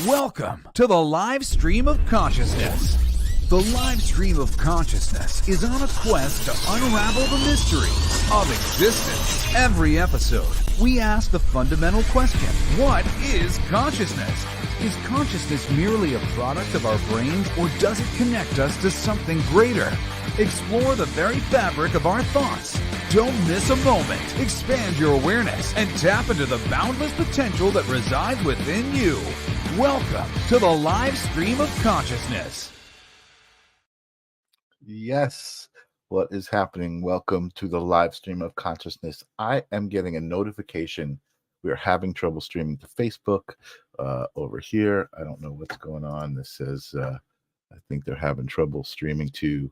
Welcome to the live stream of consciousness. The live stream of consciousness is on a quest to unravel the mysteries of existence. Every episode, we ask the fundamental question, what is consciousness? Is consciousness merely a product of our brains, or does it connect us to something greater? Explore the very fabric of our thoughts. Don't miss a moment. Expand your awareness and tap into the boundless potential that resides within you. Welcome to the live stream of consciousness. Yes, what is happening? Welcome to the live stream of consciousness. I am getting a notification. We're having trouble streaming to Facebook over here. I don't know what's going on. This says, I think they're having trouble streaming to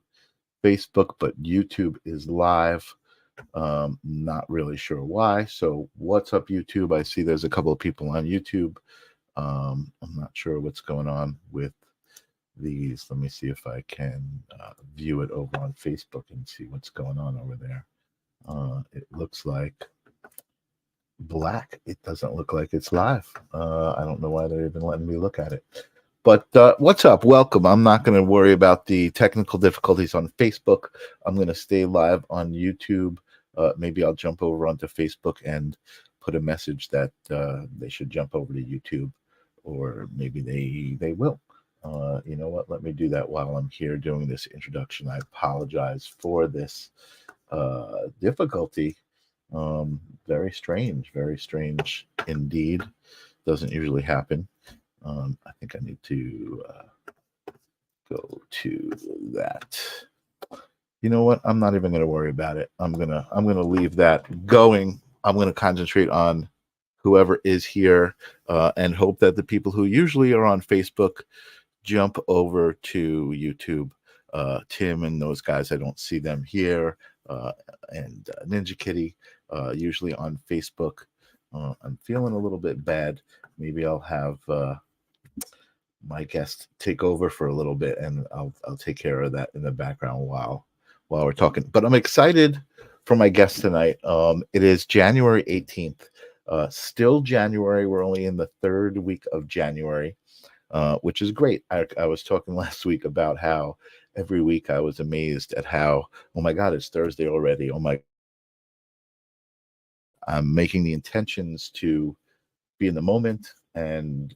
Facebook, but YouTube is live. Not really sure why. So what's up, YouTube? I see there's a couple of people on YouTube. I'm not sure what's going on with these. Let me see if I can view it over on Facebook and see what's going on over there. It looks like black. It doesn't look like it's live. I don't know why they're even letting me look at it. But what's up? Welcome. I'm not going to worry about the technical difficulties on Facebook. I'm going to stay live on YouTube. Maybe I'll jump over onto Facebook and put a message that they should jump over to YouTube, or maybe they will. You know what? Let me do that while I'm here doing this introduction. I apologize for this difficulty. Very strange indeed. Doesn't usually happen. I think I need to go to that. You know what? I'm not even going to worry about it. I'm gonna leave that going. I'm going to concentrate on whoever is here and hope that the people who usually are on Facebook jump over to YouTube. Tim and those guys, I don't see them here. And Ninja Kitty, usually on Facebook. I'm feeling a little bit bad. Maybe I'll have my guest take over for a little bit, and I'll take care of that in the background while we're talking. But I'm excited for my guest tonight. It is January 18th. Still January. We're only in the third week of January, which is great. I was talking last week about how every week I was amazed at how, oh my God, it's Thursday already. Oh my, I'm making the intentions to be in the moment and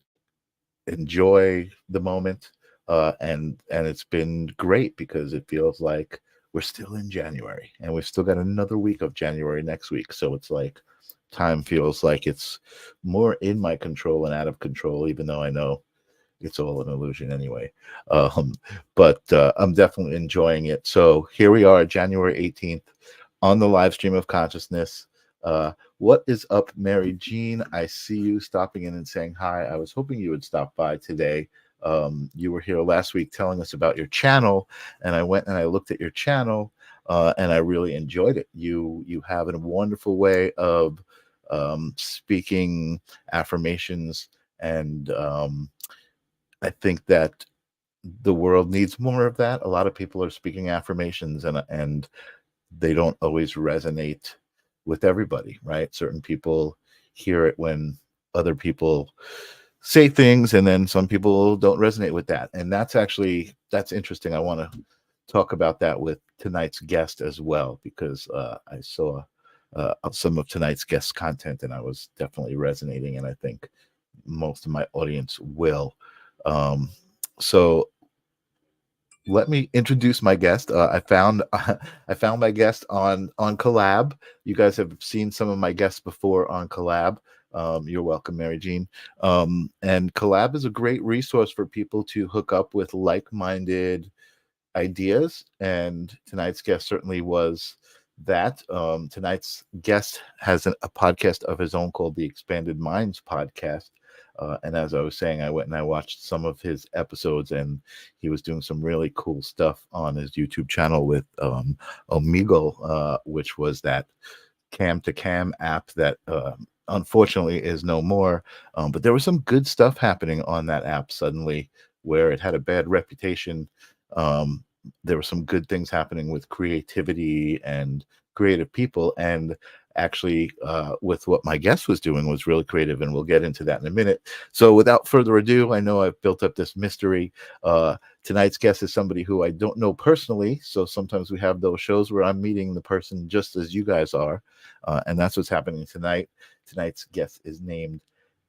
enjoy the moment. And it's been great because it feels like we're still in January and we've still got another week of January next week. So it's like time feels like it's more in my control and out of control, even though I know it's all an illusion anyway. But I'm definitely enjoying it. So here we are, January 18th, on the live stream of consciousness. What is up, Mary Jean? I see you stopping in and saying hi. I was hoping you would stop by today. You were here last week telling us about your channel, and I went and I looked at your channel, and I really enjoyed it. You have a wonderful way of speaking affirmations, and I think that the world needs more of that. A lot of people are speaking affirmations, and they don't always resonate with everybody, right? Certain people hear it when other people say things, and then some people don't resonate with that. And that's interesting. I want to talk about that with tonight's guest as well, because I saw some of tonight's guest content and I was definitely resonating, and I think most of my audience will. So let me introduce my guest. I found my guest on Collab. You guys have seen some of my guests before on Collab. You're welcome, Mary Jean. And Collab is a great resource for people to hook up with like-minded ideas. And tonight's guest certainly was that. Tonight's guest has a podcast of his own called the Expanded Minds Podcast. And as I was saying, I went and I watched some of his episodes, and he was doing some really cool stuff on his YouTube channel with Omegle, which was that cam-to-cam app that unfortunately is no more. But there was some good stuff happening on that app suddenly, where it had a bad reputation. There were some good things happening with creativity and creative people. And actually with what my guest was doing was really creative, and we'll get into that in a minute. So without further ado, I know I've built up this mystery. Tonight's guest is somebody who I don't know personally, so sometimes we have those shows where I'm meeting the person just as you guys are, and that's what's happening tonight. Tonight's guest is named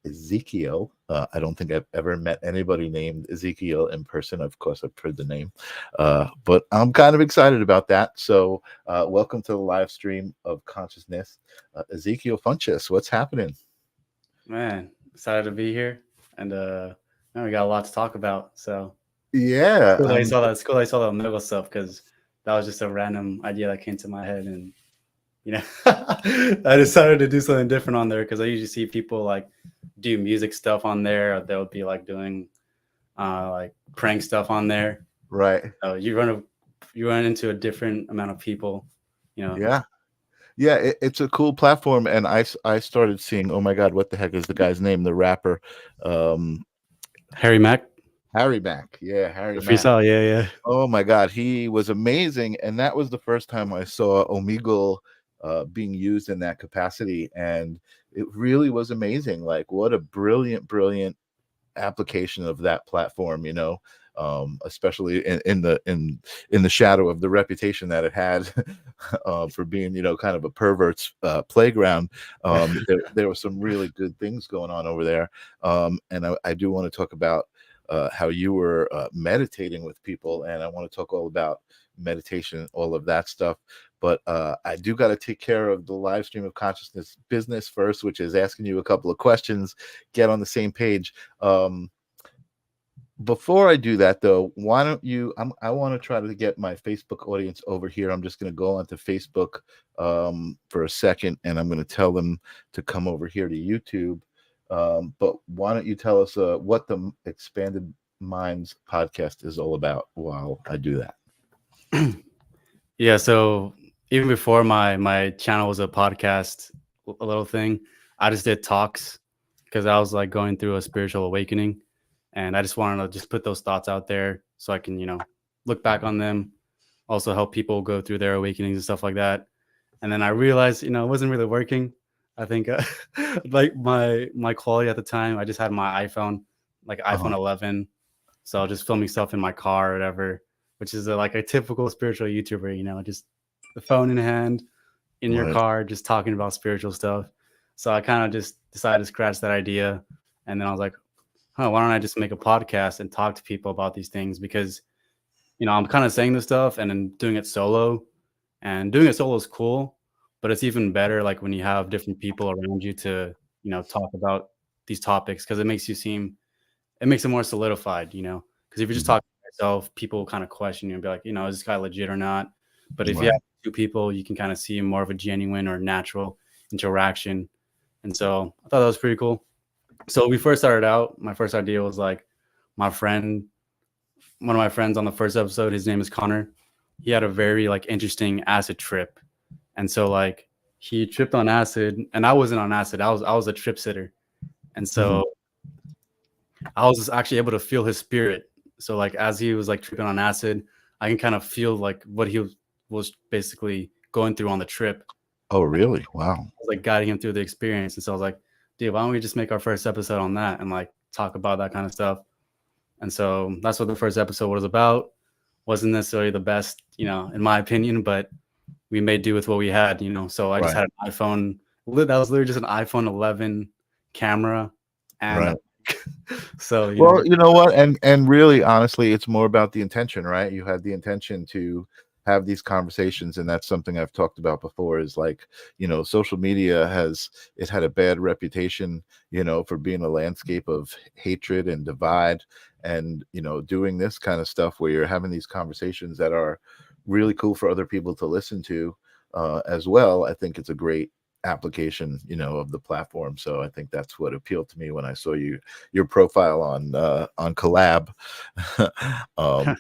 Ezekiel. I don't think I've ever met anybody named Ezekiel in person. Of course, I've heard the name, but I'm kind of excited about that. So, welcome to the live stream of consciousness, Ezekiel Funches. What's happening? Man, excited to be here, and man, we got a lot to talk about. So Yeah, cool that I saw that. It's cool that I saw that Omega stuff, because that was just a random idea that came to my head, and I decided to do something different on there, because I usually see people like do music stuff on there, or they'll be like doing like prank stuff on there. right. So you run into a different amount of people, Yeah. It's a cool platform, and I started seeing. Oh my God, what the heck is the guy's name? The rapper, Harry Mack. Harry Mack. Yeah, Harry The Mack. freestyle, yeah. Oh my God, he was amazing, and that was the first time I saw Omegle being used in that capacity, and it really was amazing. Like, what a brilliant application of that platform, especially in the shadow of the reputation that it had for being, kind of a pervert's playground. There were some really good things going on over there, and I do want to talk about how you were meditating with people, and I want to talk all about meditation, all of that stuff. But I do got to take care of the live stream of consciousness business first, which is asking you a couple of questions, get on the same page. Before I do that, though, why don't you? I want to try to get my Facebook audience over here. I'm just going to go onto Facebook for a second, and I'm going to tell them to come over here to YouTube. But why don't you tell us what the Expanded Minds podcast is all about while I do that? Yeah, so even before my channel was a podcast, a little thing, I just did talks, because I was like going through a spiritual awakening, and I just wanted to just put those thoughts out there so I can, look back on them, also help people go through their awakenings and stuff like that. And then I realized, it wasn't really working. I think like my quality at the time, I just had my iPhone, like iPhone 11. So I was just filming stuff in my car or whatever, which is like a typical spiritual YouTuber, just the phone in hand in your car, just talking about spiritual stuff. So I kind of just decided to scratch that idea. And then I was like, why don't I just make a podcast and talk to people about these things? Because, I'm kind of saying this stuff and then doing it solo, and doing it solo is cool, but it's even better like when you have different people around you to, talk about these topics, because it makes it more solidified, because if you're just talking to yourself, people kind of question you and be like, is this guy legit or not? But if you have two people, you can kind of see more of a genuine or natural interaction. And so I thought that was pretty cool. So we first started out, my first idea was like one of my friends on the first episode, his name is Connor. He had a very like interesting acid trip. And so like he tripped on acid, and I wasn't on acid. I was a trip sitter. And so I was actually able to feel his spirit. So like as he was like tripping on acid, I can kind of feel like what he was basically going through on the trip. Oh, really? Wow. I was like guiding him through the experience. And so I was like, dude, why don't we just make our first episode on that and like talk about that kind of stuff? And so that's what the first episode was about. Wasn't necessarily the best, in my opinion, but we made do with what we had, So I just had an iPhone. That was literally just an iPhone 11 camera. And so, you know what? And really, honestly, it's more about the intention, right? You had the intention to have these conversations, and that's something I've talked about before, is like, social media it had a bad reputation, for being a landscape of hatred and divide, and doing this kind of stuff where you're having these conversations that are really cool for other people to listen to as well. I think it's a great application of the platform. So I think that's what appealed to me when I saw your profile on Collab,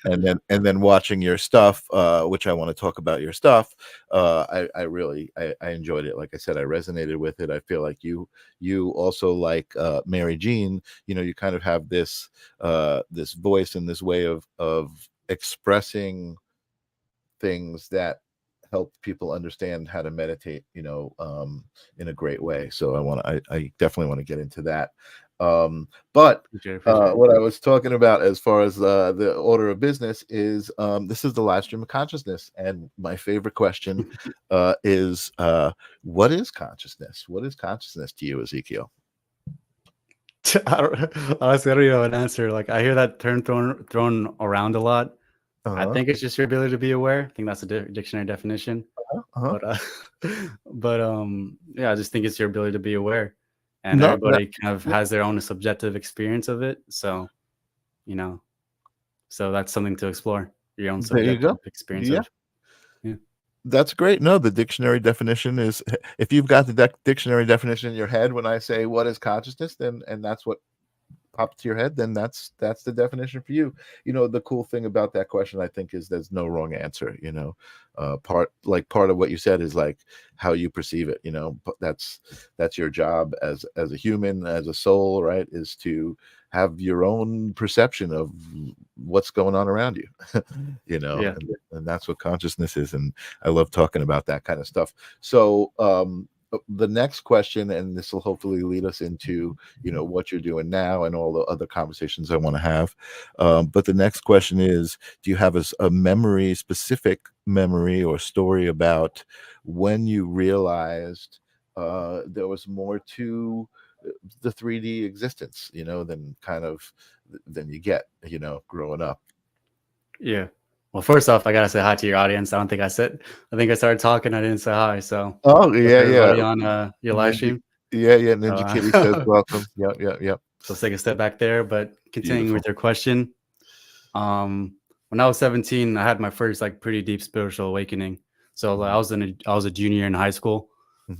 and then watching your stuff, which I want to talk about your stuff. I really enjoyed it. Like I said, I resonated with it. I feel like you also, like Mary Jean, you kind of have this voice and this way of expressing things that help people understand how to meditate, in a great way. So I definitely want to get into that. But Appreciate it. what I was talking about as far as the order of business is, this is the live stream of consciousness, and my favorite question is, what is consciousness? What is consciousness to you, Ezekiel? Honestly, I don't even have an answer. Like, I hear that term thrown around a lot. I think it's just your ability to be aware. I think that's a dictionary definition. But yeah, I just think it's your ability to be aware, and everybody kind of has their own subjective experience of it. So, so that's something to explore, your own subjective experience of. Yeah, that's great. No, the dictionary definition is, if you've got the dictionary definition in your head when I say what is consciousness, then and that's what popped to your head, then that's the definition for you. The cool thing about that question, I think, is there's no wrong answer. Part of what you said is like how you perceive it. But that's your job as a human, as a soul, right? Is to have your own perception of what's going on around you. Yeah. And that's what consciousness is. And I love talking about that kind of stuff. So the next question, and this will hopefully lead us into what you're doing now and all the other conversations I want to have, but the next question is, do you have a specific memory or story about when you realized there was more to the 3D existence, than you get growing up? Yeah. Well, first off, I gotta say hi to your audience. I think I started talking, I didn't say hi. So everybody on your live stream. Ninja Kitty says welcome. Yep. So let's take a step back there, but continuing with your question. When I was 17, I had my first pretty deep spiritual awakening. So I was a junior in high school,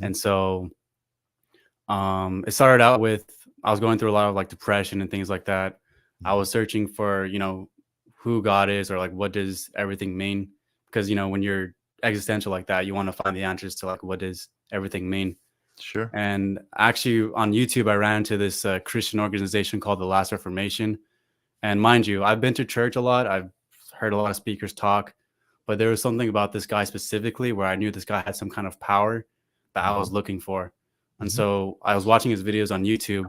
and so it started out with, I was going through a lot of depression and things like that. I was searching for who God is, or what does everything mean, because when you're existential like that, you want to find the answers to what does everything mean. Sure. And actually on YouTube, I ran into this Christian organization called the Last Reformation. And mind you, I've been to church a lot. I've heard a lot of speakers talk, but there was something about this guy specifically where I knew this guy had some kind of power that I was looking for. And so I was watching his videos on YouTube,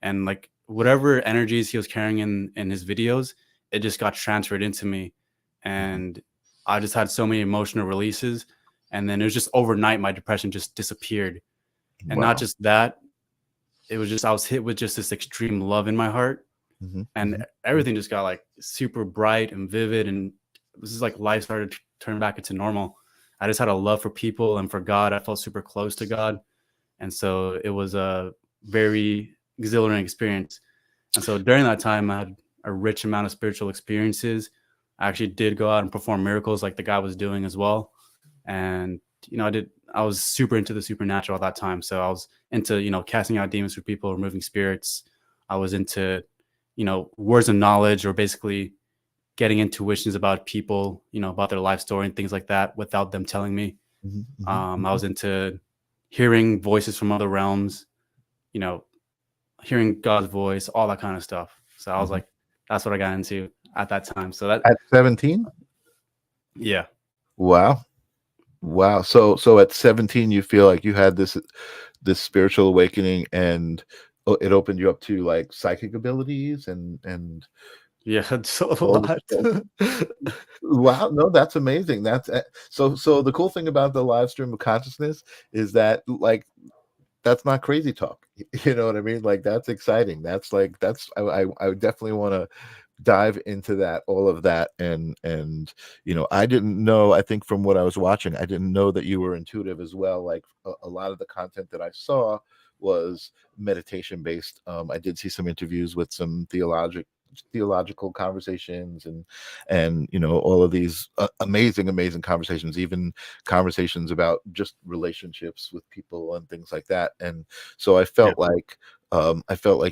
and whatever energies he was carrying in his videos, it just got transferred into me. And I just had so many emotional releases. And then it was just overnight, my depression just disappeared. And not just that, it was just, I was hit with just this extreme love in my heart. And everything just got super bright and vivid. And this is life started to turn back into normal. I just had a love for people and for God. I felt super close to God. And so it was a very exhilarating experience. And so during that time, I had a rich amount of spiritual experiences. I actually did go out and perform miracles like the guy was doing as well. And, I was super into the supernatural at that time. So I was into, casting out demons for people, removing spirits. I was into, words of knowledge, or basically getting intuitions about people, about their life story and things like that without them telling me. I was into hearing voices from other realms, hearing God's voice, all that kind of stuff. So I was that's what I got into at that time. So that at 17? Yeah. Wow. So at 17, you feel like you had this spiritual awakening, and it opened you up to psychic abilities and yeah, so a lot. Wow, no, that's amazing. That's so the cool thing about the live stream of consciousness is that that's not crazy talk. You know what I mean? That's exciting. That's I definitely want to dive into that, all of that. And I didn't know, I think from what I was watching, I didn't know that you were intuitive as well. A lot of the content that I saw was meditation based. I did see some interviews with some theological conversations and all of these amazing conversations, even conversations about just relationships with people and things like that. And so I felt like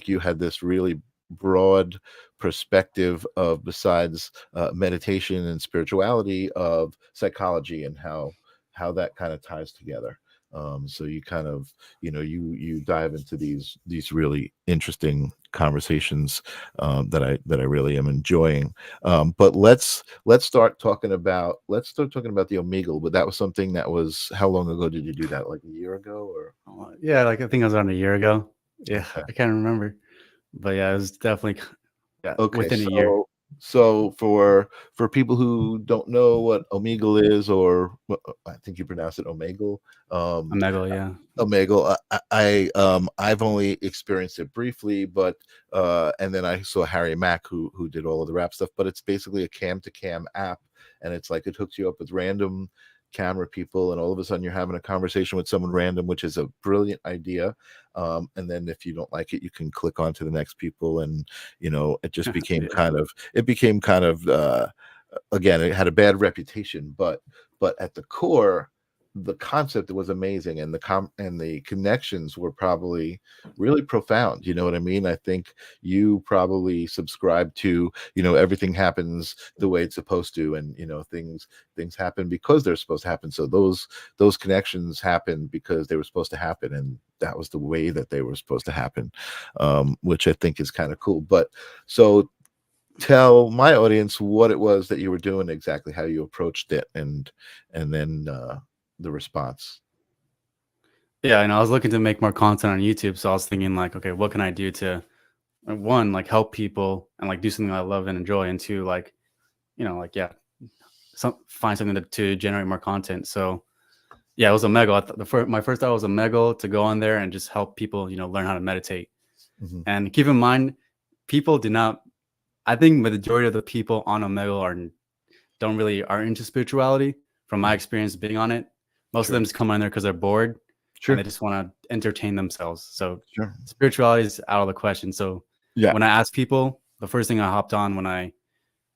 you had this really broad perspective of, besides meditation and spirituality, of psychology and how that kind of ties together. So you kind of, you dive into these really interesting conversations that I really am enjoying. But let's start talking about the Omegle. But that was something that was, how long ago did you do that? Like a year ago, or? Yeah, like I think it was around a year ago. Yeah, Okay. I can't remember, but yeah, it was definitely Okay, within a year. so for people who don't know what Omegle is, or I think you pronounce it Omegle. Omegle, yeah. Omegle. I've only experienced it briefly, but and then I saw Harry Mack who did all of the rap stuff. But it's basically a cam to cam app, and it's like it hooks you up with random camera people, and all of a sudden you're having a conversation with someone random, which is a brilliant idea. And then if you don't like it, you can click on to the next people, and it just became Yeah. kind of again, it had a bad reputation, but at the core, the concept was amazing, and the connections were probably really profound. You know what I mean? I think you probably subscribe to, everything happens the way it's supposed to, and things happen because they're supposed to happen. So those connections happened because they were supposed to happen, and that was the way that they were supposed to happen, which I think is kind of cool. But so tell my audience what it was that you were doing, exactly how you approached it, and then the response. Yeah, and I was looking to make more content on YouTube, so I was thinking like, okay, what can I do to one, like help people and like do something I love and enjoy, and two, like, find something to generate more content. So yeah, it was Omegle. My first thought was Omegle, to go on there and just help people, learn how to meditate. Mm-hmm. And keep in mind, people do not. I think the majority of the people on Omegle are into spirituality. From my experience being on it, most of them just come on there because they're bored, Sure. and they just want to entertain themselves. So Sure. spirituality is out of the question. So Yeah. when I ask people, the first thing I hopped on when I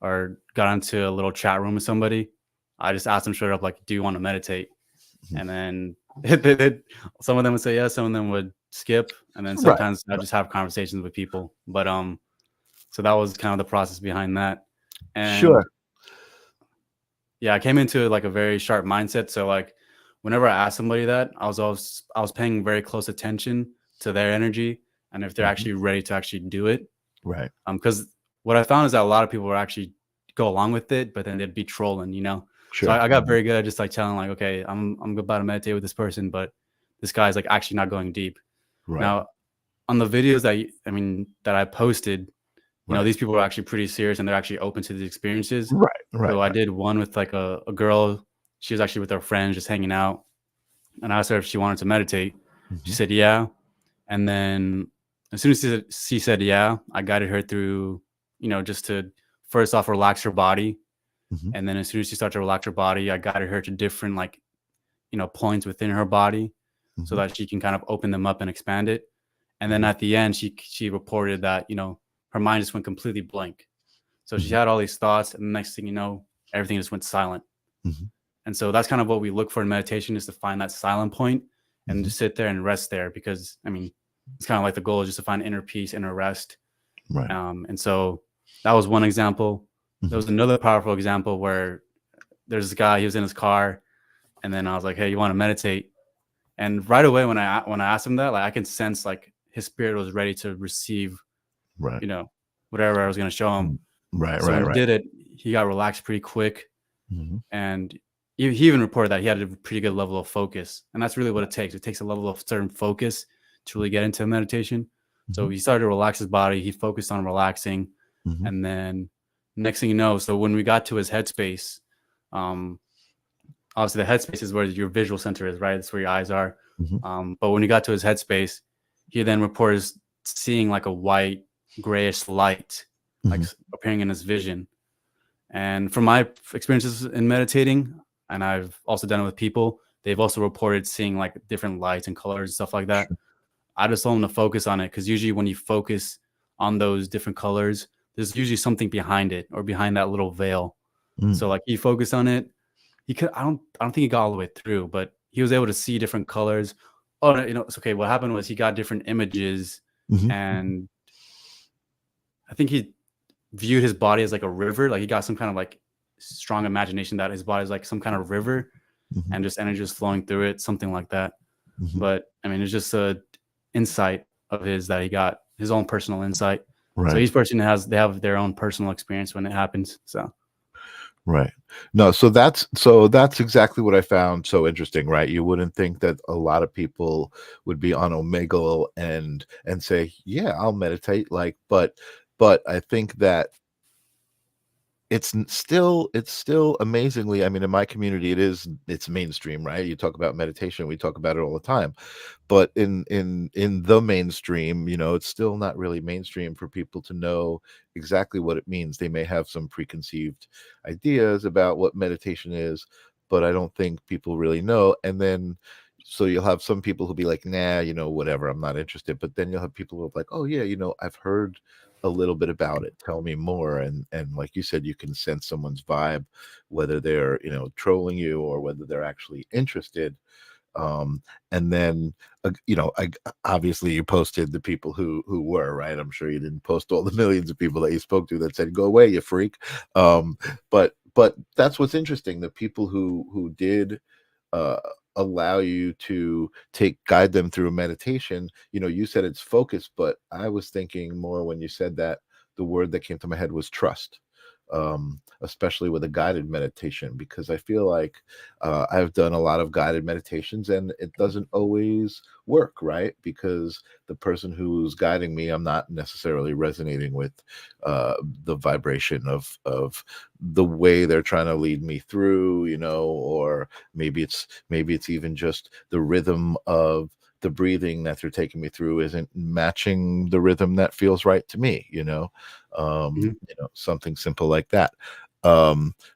got into a little chat room with somebody, I just asked them straight up, like, do you want to meditate? Mhm. And then some of them would say yes, some of them would skip, and then sometimes I just have conversations with people. But so that was kind of the process behind that. And Sure. yeah, I came into like a very sharp mindset. So like whenever I asked somebody that, I was paying very close attention to their energy and if they're actually ready to actually do it. Right. Because what I found is that a lot of people would actually go along with it, but then they'd be trolling, Sure. So I got very good at just like telling like, okay, I'm about to meditate with this person, but this guy's like actually not going deep. Right. Now on the videos that I posted, these people are actually pretty serious and they're actually open to these experiences. Right. So I did one with like a girl. She was actually with her friends just hanging out. And I asked her if she wanted to meditate. She said, yeah. And then as soon as she said, yeah, I guided her through, just to first off relax her body. And then as soon as she started to relax her body, I guided her to different like, points within her body so that she can kind of open them up and expand it. And then at the end, she reported that, her mind just went completely blank. So she had all these thoughts, and the next thing you know, everything just went silent. And so that's kind of what we look for in meditation, is to find that silent point and just sit there and rest there, because it's kind of like the goal is just to find inner peace, inner rest. Right. And so that was one example. There was another powerful example where there's this guy, he was in his car, and then I was like, hey, you want to meditate? And right away when I asked him that, like I can sense like his spirit was ready to receive, Right. whatever I was going to show him. Right. So when he did it, he got relaxed pretty quick. And he even reported that he had a pretty good level of focus. And that's really what it takes. It takes a level of certain focus to really get into meditation. So he started to relax his body. He focused on relaxing. And then next thing you know, so when we got to his headspace, obviously the headspace is where your visual center is, right? That's where your eyes are. But when he got to his headspace, he then reported seeing like a white, grayish light, like appearing in his vision. And from my experiences in meditating, and I've also done it with people, they've also reported seeing like different lights and colors and stuff like that. I just told them to focus on it, because usually when you focus on those different colors, there's usually something behind it or behind that little veil. So like he focused on it. I don't think he got all the way through, but he was able to see different colors. Oh, it's okay. What happened was he got different images, and I think he viewed his body as like a river. Like he got some kind of like strong imagination that his body is like some kind of river, and just energy is flowing through it, something like that. Mhm. But I mean, it's just a insight of his that he got, his own personal insight. So Right. each person they have their own personal experience when it happens. So Right. No, so that's exactly what I found so interesting, right? You wouldn't think that a lot of people would be on Omegle and say, "Yeah, I'll meditate," like, but I think that it's still amazingly, I mean, in my community, it's mainstream, right? You talk about meditation, we talk about it all the time, but in the mainstream, it's still not really mainstream for people to know exactly what it means. They may have some preconceived ideas about what meditation is, but I don't think people really know. And then so you'll have some people who'll be like, nah, whatever, I'm not interested. But then you'll have people who are like, oh yeah, I've heard a little bit about it, tell me more. And like you said, you can sense someone's vibe, whether they're trolling you or whether they're actually interested. And then I obviously you posted the people who were, right? I'm sure you didn't post all the millions of people that you spoke to that said, go away, you freak. But that's what's interesting, the people who did uh allow you to guide them through meditation. You said it's focus, but I was thinking more when you said that, the word that came to my head was trust. Especially with a guided meditation, because I feel like I've done a lot of guided meditations and it doesn't always work, right? Because the person who's guiding me, I'm not necessarily resonating with the vibration of the way they're trying to lead me through, or maybe it's even just the rhythm of the breathing that they're taking me through isn't matching the rhythm that feels right to me, mhm. something simple like that.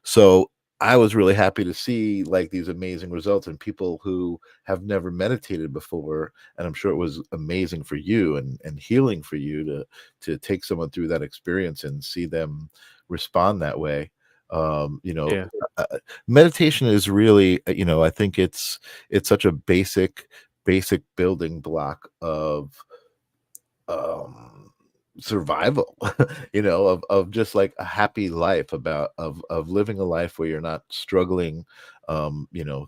So I was really happy to see like these amazing results in people who have never meditated before, and I'm sure it was amazing for you and healing for you to take someone through that experience and see them respond that way. um you know Yeah. Meditation is really, I think it's such a basic building block of um survival, of just like a happy life, of living a life where you're not struggling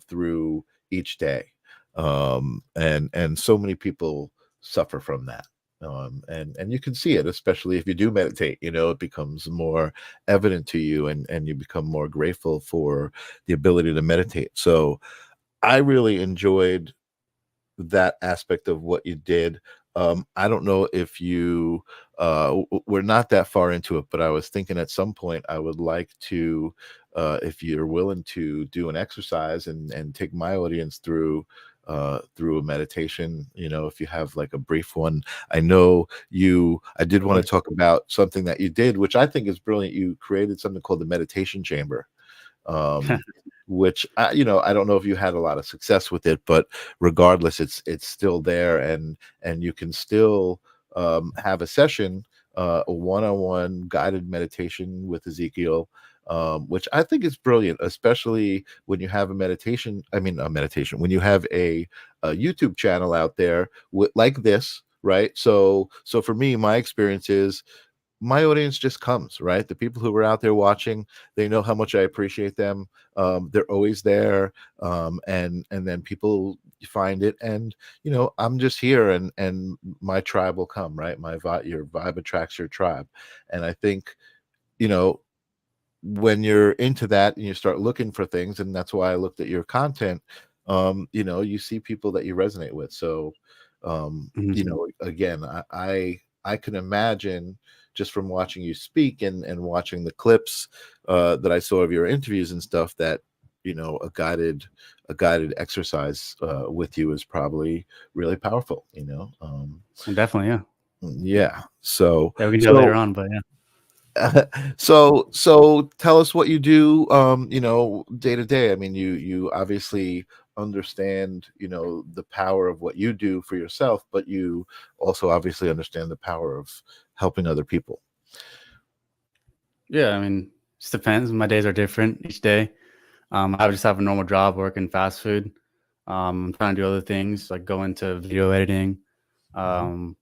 through each day. And so many people suffer from that. And you can see it, especially if you do meditate, it becomes more evident to you, and you become more grateful for the ability to meditate. So I really enjoyed that aspect of what you did. I don't know if we're not that far into it, but I was thinking at some point I would like to, if you're willing to do an exercise and take my audience through a meditation, if you have like a brief one. I know I did Of want to course. talk about something that you did, which I think is brilliant. You created something called the meditation chamber, um, which I don't know if you had a lot of success with it, but regardless, it's still there, and you can still have a session, a one-on-one guided meditation with Ezekiel, which I think is brilliant, especially when you have a meditation. I mean, a meditation when you have a YouTube channel out there like this, right? So for me, my experience is my audience just comes, right? The people who are out there watching, they know how much I appreciate them. They're always there. And then people find it, and I'm just here, and my tribe will come, right? Your vibe attracts your tribe. And I think, you know when you're into that and you start looking for things, and that's why I looked at your content, you see people that you resonate with. So Mhm. again, I can imagine, just from watching you speak and watching the clips that I saw of your interviews and stuff, that a guided exercise with you is probably really powerful. Well, definitely, yeah. Yeah. So Yeah, we can do that later so on, but yeah. so tell us what you do, day to day. I mean, you obviously understand, the power of what you do for yourself, but you also obviously understand the power of helping other people. Yeah, I mean, just depends. My days are different each day. I just have a normal job working fast food. I'm trying to do other things like go into video editing. Mhm. Um,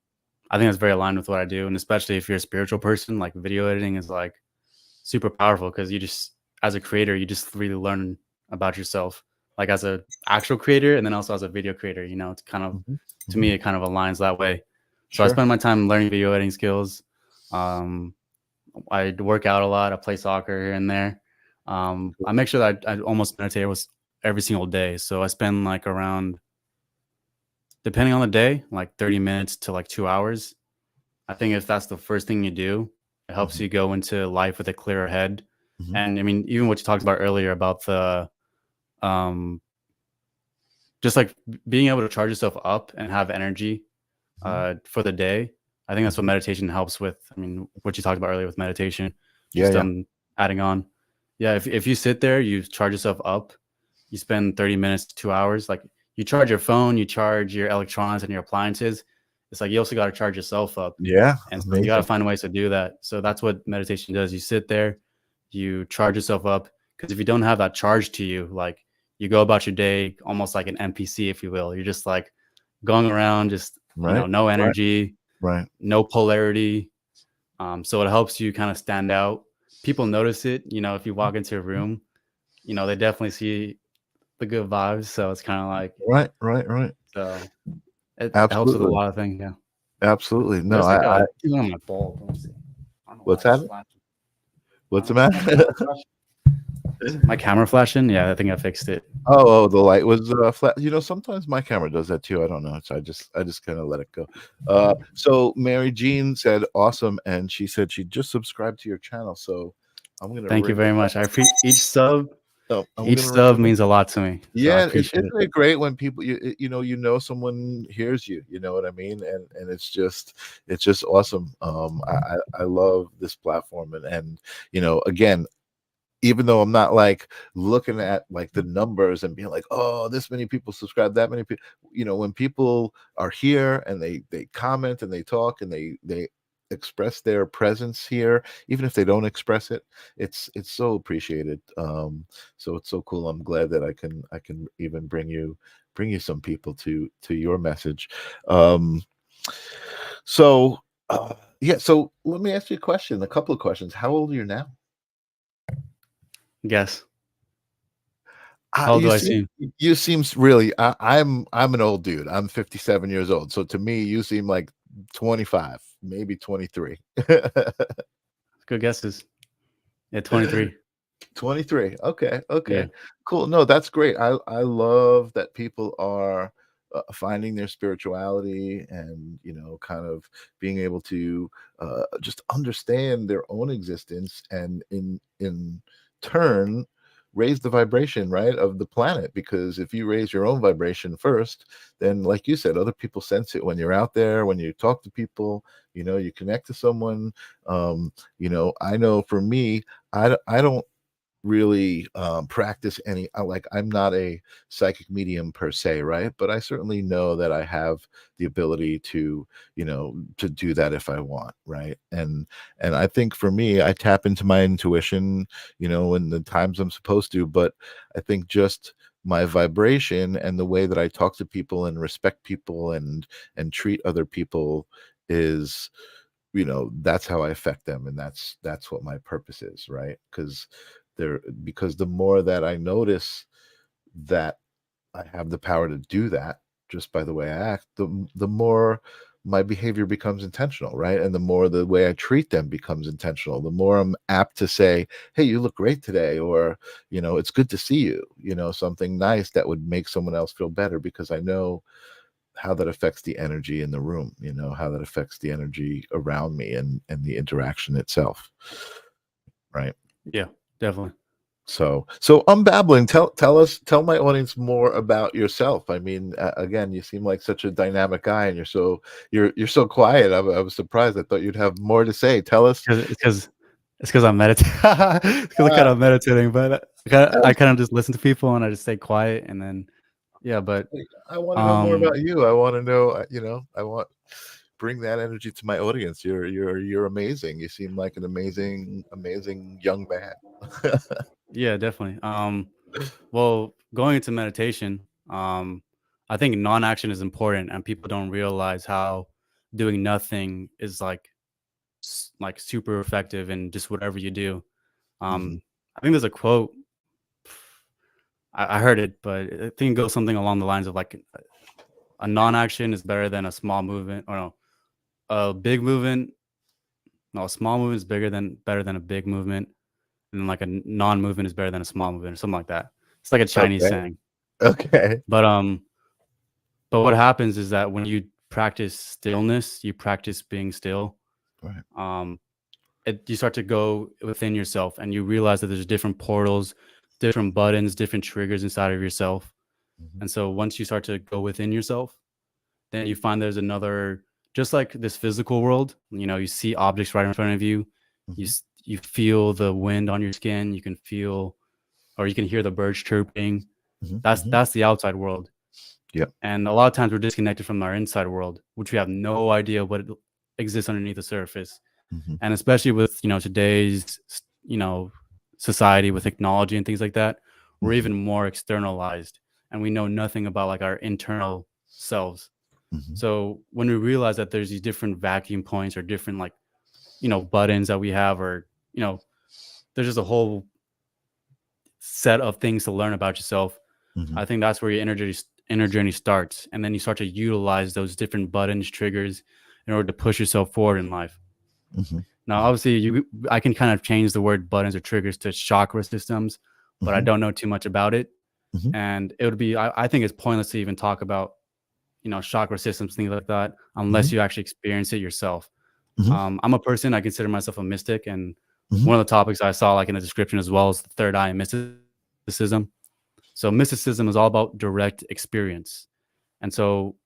I think that's very aligned with what I do, and especially if you're a spiritual person, like video editing is like super powerful because you just, as a creator, you just really learn about yourself. like as a actual creator and then also as a video creator. You know, it's kind of to me, it kind of aligns that way. So I spend my time learning video editing skills. I work out a lot. I play soccer here and there. I make sure that I almost meditate every single day. So I spend like around, depending on the day, like 30 minutes to like 2 hours. I think if that's the first thing you do, it helps you go into life with a clearer head. And I mean, even what you talked about earlier about the, just like being able to charge yourself up and have energy for the day. I think that's what meditation helps with. I mean, what you talked about earlier with meditation, just adding on. Yeah, if you sit there, you charge yourself up, you spend 30 minutes to 2 hours, like you charge your phone, you charge your electronics and your appliances. It's like you also got to charge yourself up. Yeah. And so you got to find ways to do that. So that's what meditation does. You sit there, you charge yourself up. Because if you don't have that charge to you, like you go about your day almost like an NPC, if you will. You're just like going around, just no energy, no polarity. So it helps you kind of stand out. People notice it. If you walk into a room, they definitely see the good vibes. So it's kind of like right. So it helps with a lot of things. Yeah, absolutely. No, I on my bulb. Let me see. What's happening? What's the matter? My camera flashing? Yeah, I think I fixed it. Oh, the light was flat. Sometimes my camera does that too. I don't know. So I just kind of let it go. So Mary Jean said awesome, and she said she just subscribed to your channel. So I'm gonna thank you very much. I appreciate each sub. Each sub means a lot to me. Yeah, so isn't it great when people someone hears you, you know what I mean? And it's just awesome. I love this platform and again, even though I'm not like looking at like the numbers and being like, oh, this many people subscribe, that many people, when people are here and they comment and they talk and they express their presence here, even if they don't express it, it's so appreciated. So it's so cool. I'm glad that I can even bring you some people to your message. So let me ask you a couple of questions. How old are you now? Guess. How old do I seem? You seem really. I'm an old dude. I'm 57 years old. So to me, you seem like 25, maybe 23. Good guesses. Yeah, 23. 23. Okay. Yeah. Cool. No, that's great. I love that people are finding their spirituality and kind of being able to just understand their own existence and in turn raise the vibration, right, of the planet. Because if you raise your own vibration first, then like you said, other people sense it when you're out there, when you talk to people, you connect to someone. I know for me, I don't really practice any I'm not a psychic medium per se, right? But I certainly know that I have the ability to to do that if I want, right? And I think for me, I tap into my intuition in the times I'm supposed to, but I think just my vibration and the way that I talk to people and respect people and treat other people is that's how I affect them, and that's what my purpose is, right? Because the more that I notice that I have the power to do that just by the way I act, the more my behavior becomes intentional, right? And the more the way I treat them becomes intentional, the more I'm apt to say, hey, you look great today, or it's good to see you, something nice that would make someone else feel better, because I know how that affects the energy in the room, how that affects the energy around me and the interaction itself, right? Yeah, definitely. So I'm babbling. Tell my audience more about yourself. I mean, again, you seem like such a dynamic guy, and you're so quiet. I was surprised. I thought you'd have more to say. Tell us. It's because I'm meditating. It's because I'm kind of meditating, but I kind of just listen to people and I just stay quiet, and then But I want to know more about you. I want to know. I want bring that energy to my audience. You're amazing. You seem like an amazing young man. Yeah, definitely. Well, going into meditation, I think non-action is important, and people don't realize how doing nothing is like super effective in just whatever you do. I think there's a quote. I heard it, but I think it goes something along the lines of like a non-action is better than a small movement, or no, a big movement. No, a small movement is better than a big movement, and then like a non-movement is better than a small movement, or something like that. It's like a Chinese Okay. saying. Okay. But what happens is that when you practice stillness, you practice being still. Right. Um, you start to go within yourself, and you realize that there's different portals, different buttons, different triggers inside of yourself. Mhm. And so once you start to go within yourself, then you find there's another, just like this physical world. You see objects right in front of you. Mhm. You feel the wind on your skin. You can feel, or you can hear the birds chirping. Mhm. That's Mhm. that's the outside world. Yep. And a lot of times we're disconnected from our inside world, which we have no idea what exists underneath the surface. Mhm. And especially with today's society with technology and things like that, we're Mhm. even more externalized, and we know nothing about like our internal selves. Mhm. So when we realize that there's these different vacuum points, or different like buttons that we have, or there's just a whole set of things to learn about yourself. Mhm. I think that's where your inner journey starts, and then you start to utilize those different buttons, triggers, in order to push yourself forward in life. Mhm. Now, obviously, I can kind of change the word buttons or triggers to chakra systems, but I Mhm. don't know too much about it, Mhm. and it would be I think it's pointless to even talk about chakra systems, things like that, unless Mhm. you actually experience it yourself. Mhm. I'm a person, I consider myself a mystic, and Mhm. one of the topics I saw like in the description as well is the third eye and mysticism. So mysticism is all about direct experience. And so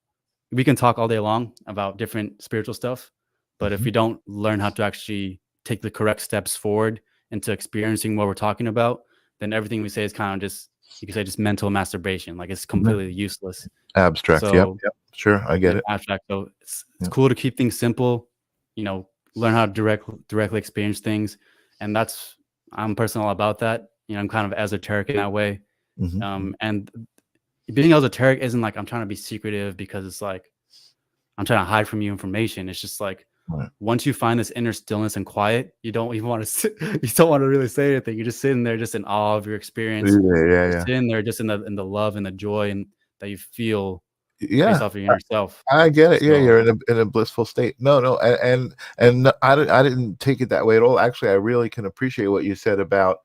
we can talk all day long about different spiritual stuff, but if Mhm. we don't learn how to actually take the correct steps forward into experiencing what we're talking about, then everything we say is kind of just, you can say, just mental masturbation. Like, it's Yeah. completely useless. Abstract. Yep. So Yep. Sure, I yeah, get it. abstract. So it's Yep. cool to keep things simple, learn how to directly experience things. And I'm personal about that. I'm kind of esoteric in that way. Mhm. Mhm. And being esoteric isn't like I'm trying to be secretive because it's like I'm trying to hide from you information. It's just like Right. once you find this inner stillness and quiet, you don't even want to you don't want to really say anything. You're just sitting there, just in awe of your experience. Yeah, yeah, You're yeah. sitting there, just in the love and the joy and that you feel based Yeah. off of your inner self. I get it. Yeah, So you're in a blissful state. No, no, and I didn't take it that way at all. Actually, I really can appreciate what you said about,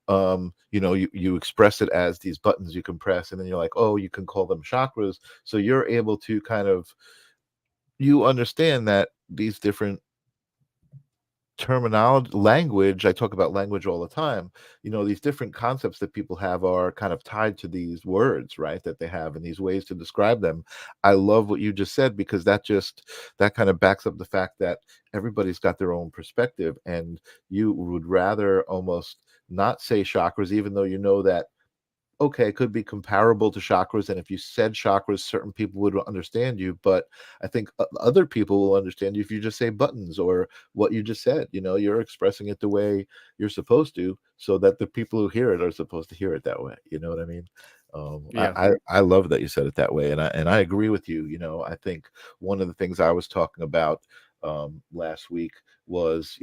you express it as these buttons you can press, and then you're like, oh, you can call them chakras. So you're able to kind of, you understand that these different terminology, language, I talk about language all the time. These different concepts that people have are kind of tied to these words, right, that they have, and these ways to describe them. I love what you just said, because that kind of backs up the fact that everybody's got their own perspective, and you would rather almost not say chakras, even though you know that, okay, it could be comparable to chakras, and if you said chakras, certain people would understand you. But I think other people will understand you if you just say buttons, or what you just said. You're expressing it the way you're supposed to, so that the people who hear it are supposed to hear it that way. You know what I mean? yeah, I love that you said it that way, and I agree with you. I think one of the things I was talking about last week was,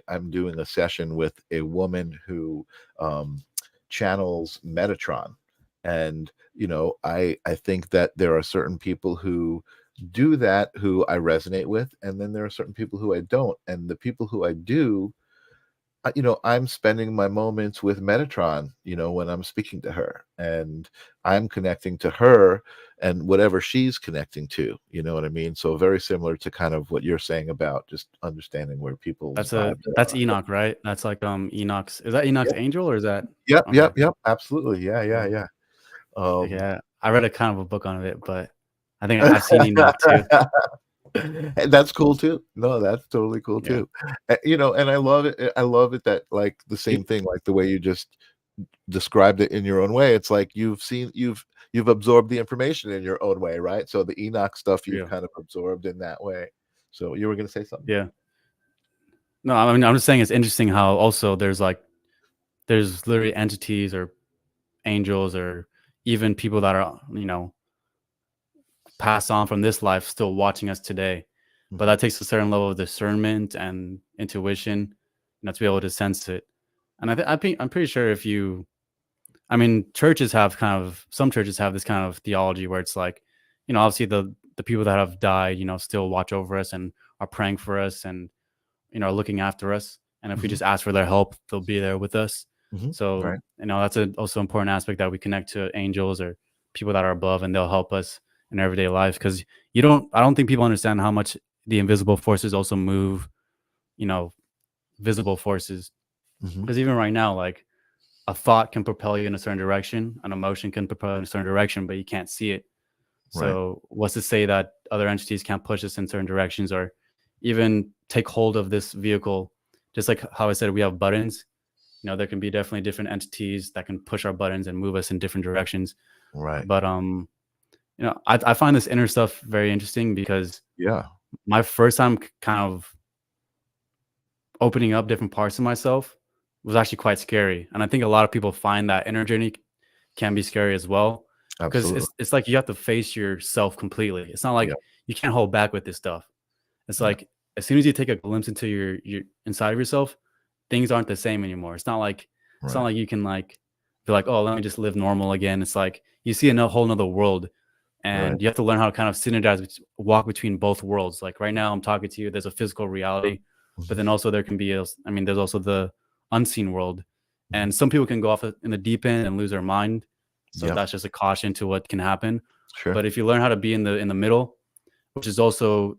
I'm doing a session with a woman who um, channels Metatron. And I think that there are certain people who do that, who I resonate with, and then there are certain people who I don't. And the people who I do, I'm spending my moments with Metatron, when I'm speaking to her, and I'm connecting to her and whatever she's connecting to. You know what I mean? So very similar to kind of what you're saying about just understanding where people's vibes that's are. Enoch, right? That's like Enoch's. Is that Enoch's Yep, angel, or is that yep, okay? yep, yep, absolutely. Yeah, yeah, Yeah, yeah. Um, yeah. I read a kind of a book on it, but I think I've seen Enoch too. And that's cool too. No, that's totally cool Yeah. too. And I love it. I love it that, like, the same It- thing, like the way you just described it in your own way. It's like you've absorbed the information in your own way, right? So the Enoch stuff you've yeah. kind of absorbed in that way. So you were going to say something? Yeah. No, I mean, I'm just saying it's interesting how also there's literally entities or angels or even people that are, passed on from this life still watching us today. But Mhm. that takes a certain level of discernment and intuition, to be able to sense it. And I'm pretty sure if you I mean, some churches have this kind of theology where it's like, obviously the people that have died, still watch over us and are praying for us and, are looking after us. And if we Mhm. just ask for their help, they'll be there with us. Mhm. So, Right. that's also important aspect, that we connect to angels or people that are above, and they'll help us in everyday life. Because I don't think people understand how much the invisible forces also move, visible forces. Mhm. Because even right now, like, a thought can propel you in a certain direction, an emotion can propel you in a certain direction, but you can't see it. Right. So what's to say that other entities can't push us in certain directions, or even take hold of this vehicle? Just like how I said, we have buttons. There can be definitely different entities that can push our buttons and move us in different directions. Right. But I find this inner stuff very interesting, because Yeah. my first time kind of opening up different parts of myself was actually quite scary. And I think a lot of people find that inner journey can be scary as well, because Absolutely. it's like you have to face yourself completely. It's not like Yeah. you can't hold back with this stuff. It's Yeah. like as soon as you take a glimpse into your inside of yourself, things aren't the same anymore. It's not Right. like you can like be like, oh, let me just live normal again. It's like you see a whole nother world, Right. and you have to learn how to kind of synergize, walk between both worlds. Like right now, I'm talking to you. There's a physical reality, but Mhm. then also there can be, there's also the unseen world, Mhm. and some people can go off in the deep end and lose their mind. So Yeah. that's just a caution to what can happen. Sure. But if you learn how to be in the middle, which is also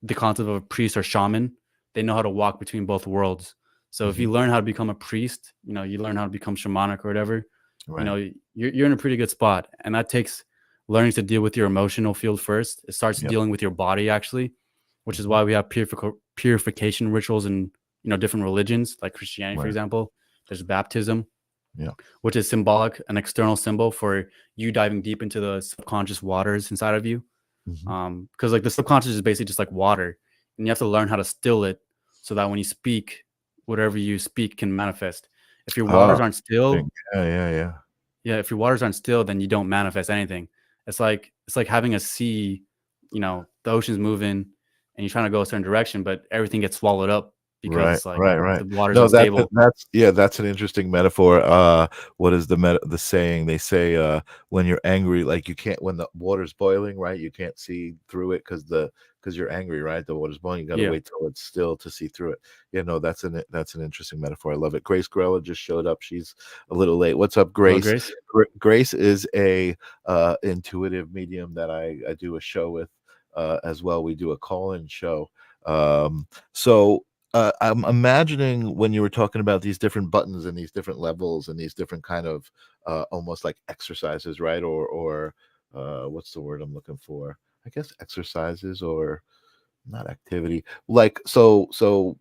the concept of a priest or shaman, they know how to walk between both worlds. So if Mhm. you learn how to become a priest, you learn how to become shamanic or whatever, Right. you're in a pretty good spot. And that takes learning to deal with your emotional field first. It starts Yep. dealing with your body, actually, which is Mhm. why we have purification rituals in different religions, like Christianity, for Right. example. There's baptism, Yeah. which is symbolic, an external symbol for you diving deep into the subconscious waters inside of you. Mhm. Because like the subconscious is basically just like water, and you have to learn how to still it so that when you speak, whatever you speak can manifest. If your Ah, waters aren't still, interesting. Yeah. Yeah. Yeah. yeah, if your waters aren't still, then you don't manifest anything. It's like having a sea, the ocean's moving and you're trying to go a certain direction, but everything gets swallowed up because Right, it's like right, right. the water's No, unstable. that's yeah, that's an interesting metaphor. What is the saying? They say when you're angry, like you can't when the water's boiling, right? You can't see through it because you're angry, right? The water's boiling. You got to Yeah. wait till it's still to see through it. Yeah, no, that's an interesting metaphor. I love it. Grace Grella just showed up. She's a little late. What's up, Hello, Grace? Grace. Grace is a intuitive medium that I do a show with as well. We do a call-in show. So I'm imagining when you were talking about these different buttons and these different levels and these different kind of almost like exercises, right? Or what's the word I'm looking for? I guess exercises or not activity. Like so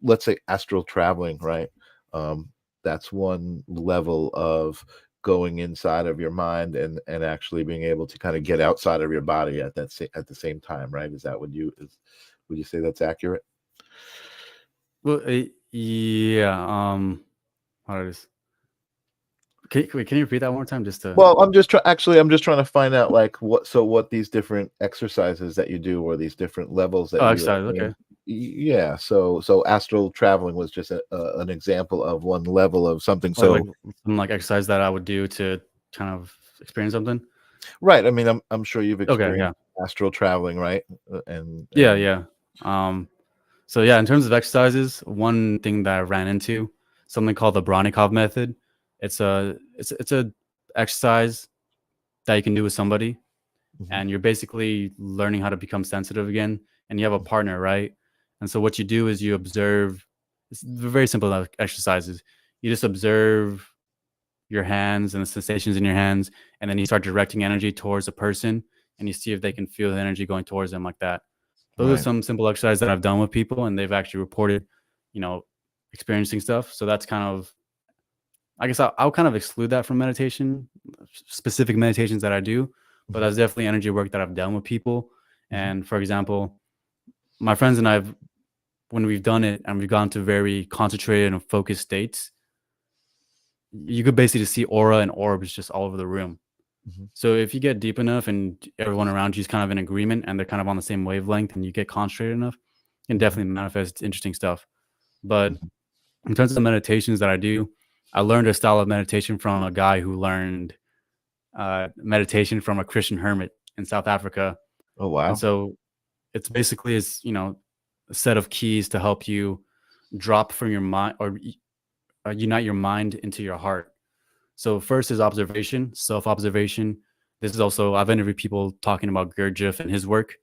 let's say astral traveling, right? Um, that's one level of going inside of your mind and actually being able to kind of get outside of your body at the same time, right? Is that what would you say that's accurate? Well, yeah. How it is. Can you repeat that one more time, just to? Well, I'm just trying to find out like what these different exercises that you do or these different levels that Oh, you exercise. Okay. yeah, so astral traveling was just an example of one level of something. Like So some like exercise that I would do to kind of experience something. right, I mean I'm sure you've Okay. experienced Yeah. astral traveling, right? Yeah. And Yeah. Um. So yeah, in terms of exercises, one thing that I ran into, something called the Bronikov method. It's a exercise that you can do with somebody, mhm, and you're basically learning how to become sensitive again. And you have a partner, right? And so what you do is you observe. It's very simple exercises. You just observe your hands and the sensations in your hands, and then you start directing energy towards a person, and you see if they can feel the energy going towards them, like that. Those are right. some simple exercises that I've done with people, and they've actually reported, you know, experiencing stuff. So that's kind of, I guess I'll kind of exclude that from meditation, specific meditations that I do, but Mhm, that's definitely energy work that I've done with people. mhm, And for example, my friends and I've, when we've done it and we've gone to very concentrated and focused states, you could basically see aura and orbs just all over the room. mhm, So if you get deep enough and everyone around you is kind of in agreement and they're kind of on the same wavelength and you get concentrated enough, you can mhm, definitely manifest interesting stuff. But mhm, in terms of the meditations that I do, I learned a style of meditation from a guy who learned meditation from a Christian hermit in South Africa. Oh And wow. so it's basically a set of keys to help you drop from your mind or unite your mind into your heart. So first is observation, self-observation. This is also, I've interviewed people talking about Gurdjieff and his work.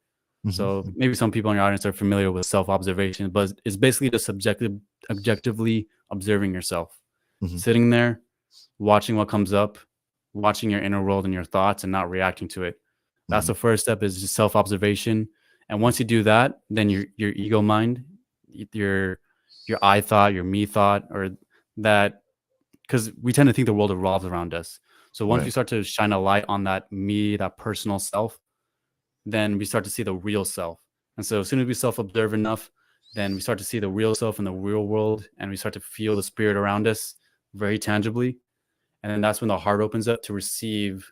So Mhm. maybe some people in your audience are familiar with self-observation, but it's basically just objectively observing yourself, Mhm. sitting there, watching what comes up, watching your inner world and your thoughts and not reacting to it. That's Mhm. the first step, is just self-observation. And once you do that, then your ego mind, your I thought, your me thought, or that, because we tend to think the world revolves around us. So once we Right. start to shine a light on that me, that personal self, then we start to see the real self. And so as soon as we self-observe enough, then we start to see the real self in the real world, and we start to feel the spirit around us very tangibly. And then that's when the heart opens up to receive,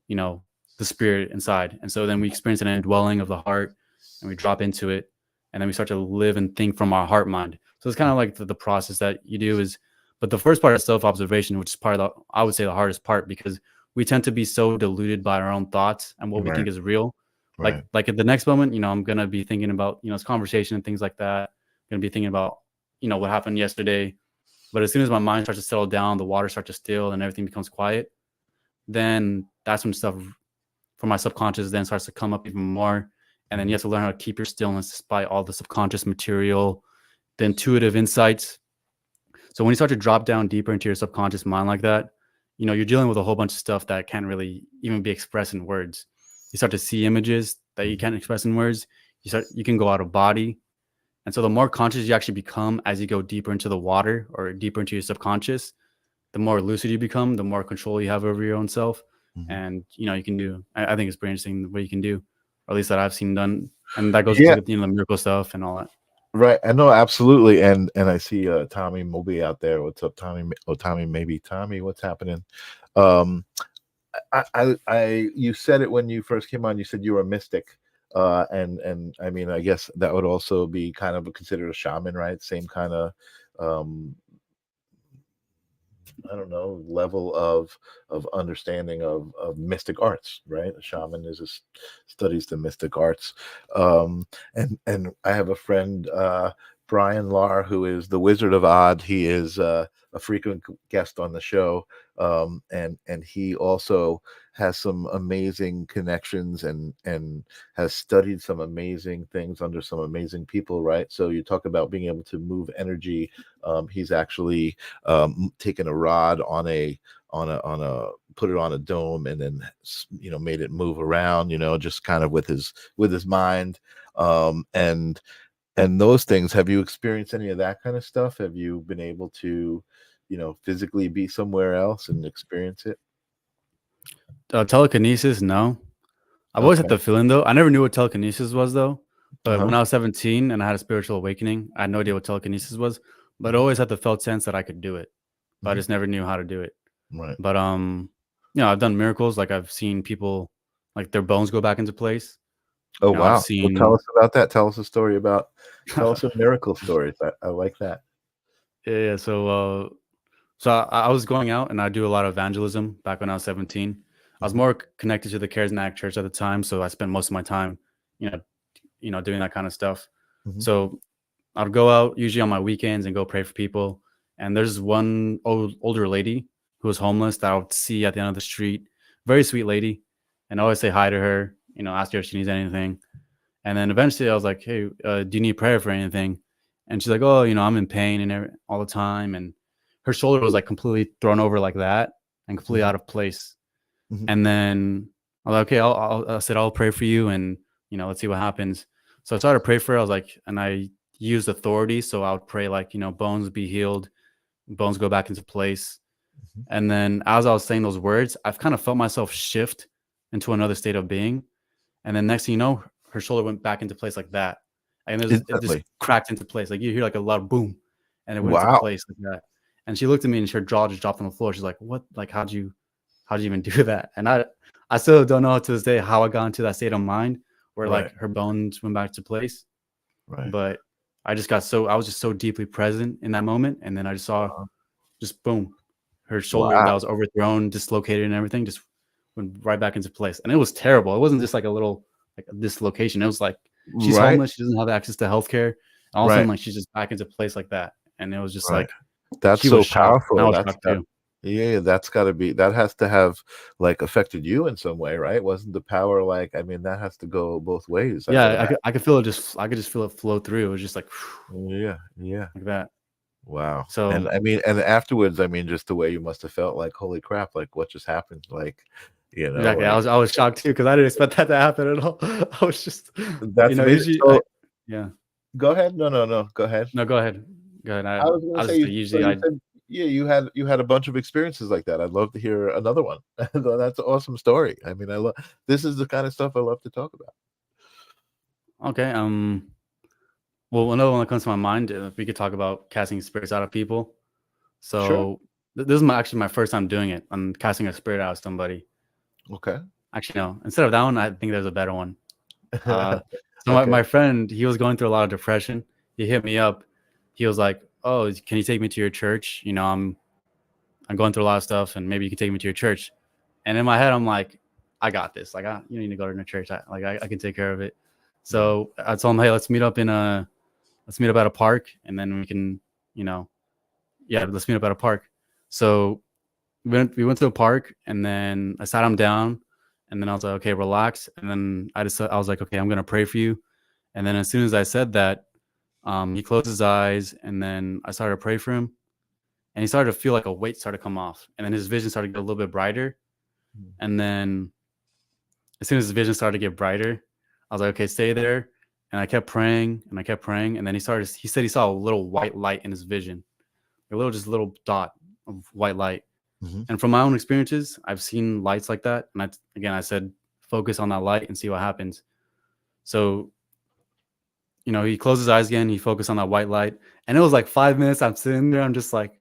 you know, the spirit inside. And so then we experience an indwelling of the heart, and we drop into it, and then we start to live and think from our heart mind. So it's kind of like the process that you do is, but the first part is self-observation, which is part of the, I would say, the hardest part, because we tend to be so deluded by our own thoughts and what we Right. think is real. Right. Like at the next moment, I'm gonna be thinking about, this conversation and things like that. I'm gonna be thinking about, what happened yesterday. But as soon as my mind starts to settle down, the water starts to still, and everything becomes quiet, then that's when stuff from my subconscious then starts to come up even more. And then you have to learn how to keep your stillness despite all the subconscious material, the intuitive insights. So when you start to drop down deeper into your subconscious mind like that, you're dealing with a whole bunch of stuff that can't really even be expressed in words. You start to see images that you can't express in words. You can go out of body. And so the more conscious you actually become as you go deeper into the water or deeper into your subconscious, the more lucid you become, the more control you have over your own self. Mhm. And, you can do, I think it's pretty interesting what you can do, or at least that I've seen done. And that goes Yeah. into, the miracle stuff and all that. Right. I know, absolutely. And I see Tommy Moby out there. What's up, Tommy? Oh, Tommy, maybe Tommy, what's happening? Um you said it when you first came on, you said you were a mystic. And I mean, I guess that would also be kind of considered a shaman, right? Same kind of um I don't know, level of understanding of mystic arts, right? A shaman studies the mystic arts. And I have a friend, Brian Lahr, who is the Wizard of Odd. He is a frequent guest on the show, and he also has some amazing connections and has studied some amazing things under some amazing people, right? So you talk about being able to move energy. He's actually taken a rod on a put it on a dome and then made it move around, just kind of with his mind. And those things, have you experienced any of that kind of stuff? Have you been able to physically be somewhere else and experience it? Telekinesis, no. I've always had Okay. the feeling, though. I never knew what telekinesis was, though. But Uh-huh. when I was 17 and I had a spiritual awakening, I had no idea what telekinesis was. But I Mhm. always had the felt sense that I could do it. But I Mhm. just never knew how to do it. Right. But I've done miracles. Like I've seen people, like their bones go back into place. Oh I've wow. Well, tell seen us about that. Tell us a story about tell us some miracle stories. I like that. yeah. So I was going out and I do a lot of evangelism back when I was 17. I was Mhm. more connected to the charismatic church at the time, so I spent most of my time, you know, doing that kind of stuff. Mhm. So I'd go out usually on my weekends and go pray for people. And there's one older lady who was homeless that I would see at the end of the street. Very sweet lady, and I always say hi to her. Ask her if she needs anything. And then eventually I was like, "Hey, do you need prayer for anything?" And she's like, "Oh, I'm in pain and all the time." And her shoulder was like completely thrown over like that and completely Mhm. out of place. Mhm. And then I was like, "Okay, I said I'll pray for you, and let's see what happens." So I started to pray for her. I was like, and I used authority, so I would pray like, bones be healed, bones go back into place. Mhm. And then as I was saying those words, I've kind of felt myself shift into another state of being. And then next thing you know, her shoulder went back into place like that. And it just Instantly. cracked into place. Like you hear like a loud boom, and it went into Wow. place like that. And she looked at me and her jaw just dropped on the floor. She's like, "What? Like, how'd you even do that?" And I still don't know to this day how I got into that state of mind where Right. like her bones went back to place. Right. But I was just so deeply present in that moment. And then I just saw Uh-huh. just boom. her shoulder that was overthrown, dislocated, and everything just went right back into place. And it was terrible. It wasn't just like a little like a dislocation. It was like she's homeless. She doesn't have access to healthcare. All of a sudden, like she's just back into place like that. And it was just like that's she so was shocked. powerful. And I was shocked too. Yeah, that's got to be, that has to have like affected you in some way, right? Wasn't the power like, I mean, that has to go both ways. Yeah, I could feel it I could just feel it flow through. It was just like yeah, like that. Wow. So and I mean, and afterwards, I mean, just the way you must have felt, like, holy crap, like what just happened? Like, you know, exactly. like, I was shocked too because I didn't expect that to happen at all. I was just that's usually yeah. Go ahead. No, go ahead. No, go ahead. Go ahead. I was going to say, usually yeah, you had a bunch of experiences like that. I'd love to hear another one. That's an awesome story. I mean, I love, this is the kind of stuff I love to talk about. Okay. Well, another one that comes to my mind, we could talk about casting spirits out of people. So this is actually my first time doing it. I'm casting a spirit out of somebody. Okay. Actually, no. Instead of that one, I think there's a better one. So Okay. my friend, he was going through a lot of depression. He hit me up. He was like, "Oh, can you take me to your church? You know, I'm going through a lot of stuff, and maybe you can take me to your church." And in my head, I'm like, "I got this. Like, you need to go to the church. I can take care of it." So I told him, "Hey, let's meet up at a park, and then we can, let's meet up at a park." So we went to a park, and then I sat him down, and then I was like, "Okay, relax." And then I was like, "Okay, I'm gonna pray for you." And then as soon as I said that, he closed his eyes, and then I started to pray for him, and he started to feel like a weight started to come off, and then his vision started to get a little bit brighter. And then as soon as his vision started to get brighter, I was like, "Okay, stay there." And I kept praying, and then he said he saw a little white light in his vision, just little dot of white light. And from my own experiences, I've seen lights like that. And I said, focus on that light and see what happens. So, he closed his eyes again. He focused on that white light. And it was like 5 minutes. I'm sitting there. I'm just like,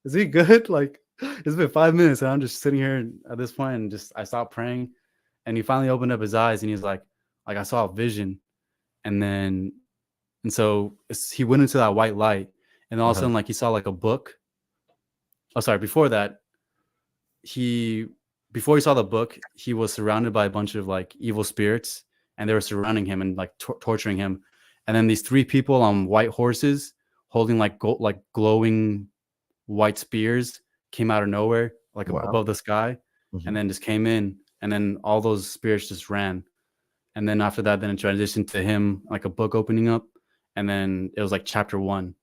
is he good? Like, it's been 5 minutes. And I'm just sitting here at this point, and I stopped praying. And he finally opened up his eyes, and he's like, I saw a vision. And so he went into that white light. And all of a sudden, like, he saw like a book. Oh, sorry. Before that, before he saw the book, he was surrounded by a bunch of like evil spirits, and they were surrounding him and like torturing him. And then these 3 people on white horses holding like glowing white spears came out of nowhere, like above the sky, and then just came in, and then all those spirits just ran. And then after that, then it transitioned to him like a book opening up, and then it was like chapter 1.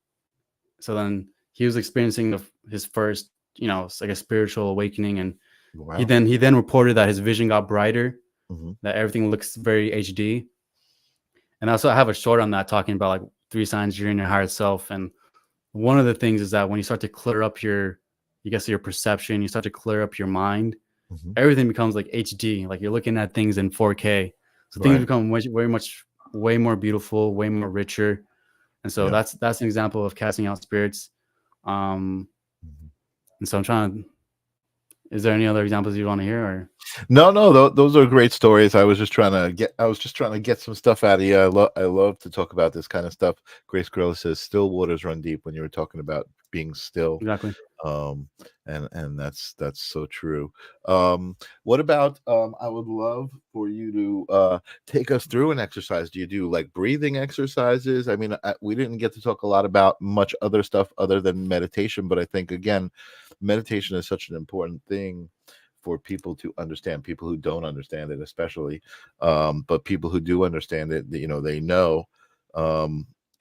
So then he was experiencing his first, it's like a spiritual awakening, and he then reported that his vision got brighter, that everything looks very HD. And also I have a short on that talking about like 3 signs you're in your higher self. And one of the things is that when you start to clear up your perception, you start to clear up your mind, everything becomes like HD, like you're looking at things in 4K. So things become way more beautiful, way more richer. And so that's an example of casting out spirits. And so I'm trying to, is there any other examples you want to hear? Or no, those are great stories. I was just trying to get some stuff out of you. I love to talk about this kind of stuff. Grace Gorilla says still waters run deep, when you were talking about being still. Exactly. And that's so true. What about I would love for you to take us through an exercise. Do you do like breathing exercises? I mean, we didn't get to talk a lot about much other stuff other than meditation, but I think again, meditation is such an important thing for people to understand, people who don't understand it especially, but people who do understand it, they know.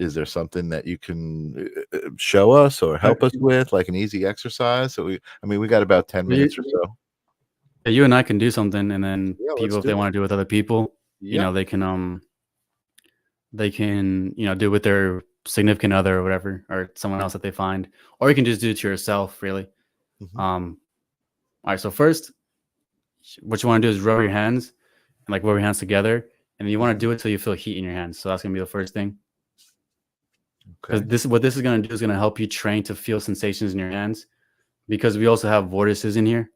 Is there something that you can show us or help us with, like an easy exercise? So we got about 10 minutes or so. Yeah, you and I can do something, and then people, if they want to do it with other people, they can do it with their significant other or whatever, or someone else that they find, or you can just do it to yourself, really. All right. So first, what you want to do is rub your hands together, and you want to do it till you feel heat in your hands. So that's gonna be the first thing. Because what this is going to do is going to help you train to feel sensations in your hands, because we also have vortices in here,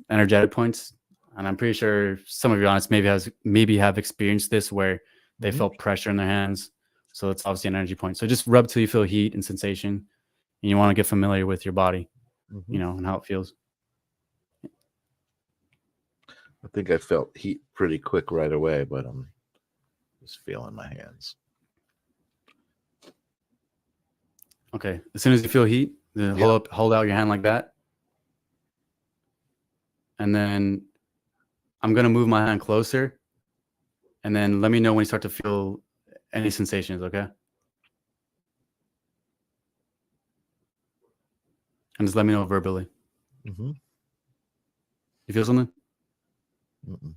energetic points. And I'm pretty sure some of your audience maybe have experienced this, where they felt pressure in their hands. So that's obviously an energy point. So just rub till you feel heat and sensation, and you want to get familiar with your body. Mhm. you know, and how it feels. I think I felt heat pretty quick right away, but I'm just feeling my hands. Okay. As soon as you feel heat, then hold out your hand like that. And then I'm going to move my hand closer. And then let me know when you start to feel any sensations, okay? And just let me know verbally. Mm-hmm. You feel something? Mm-mm.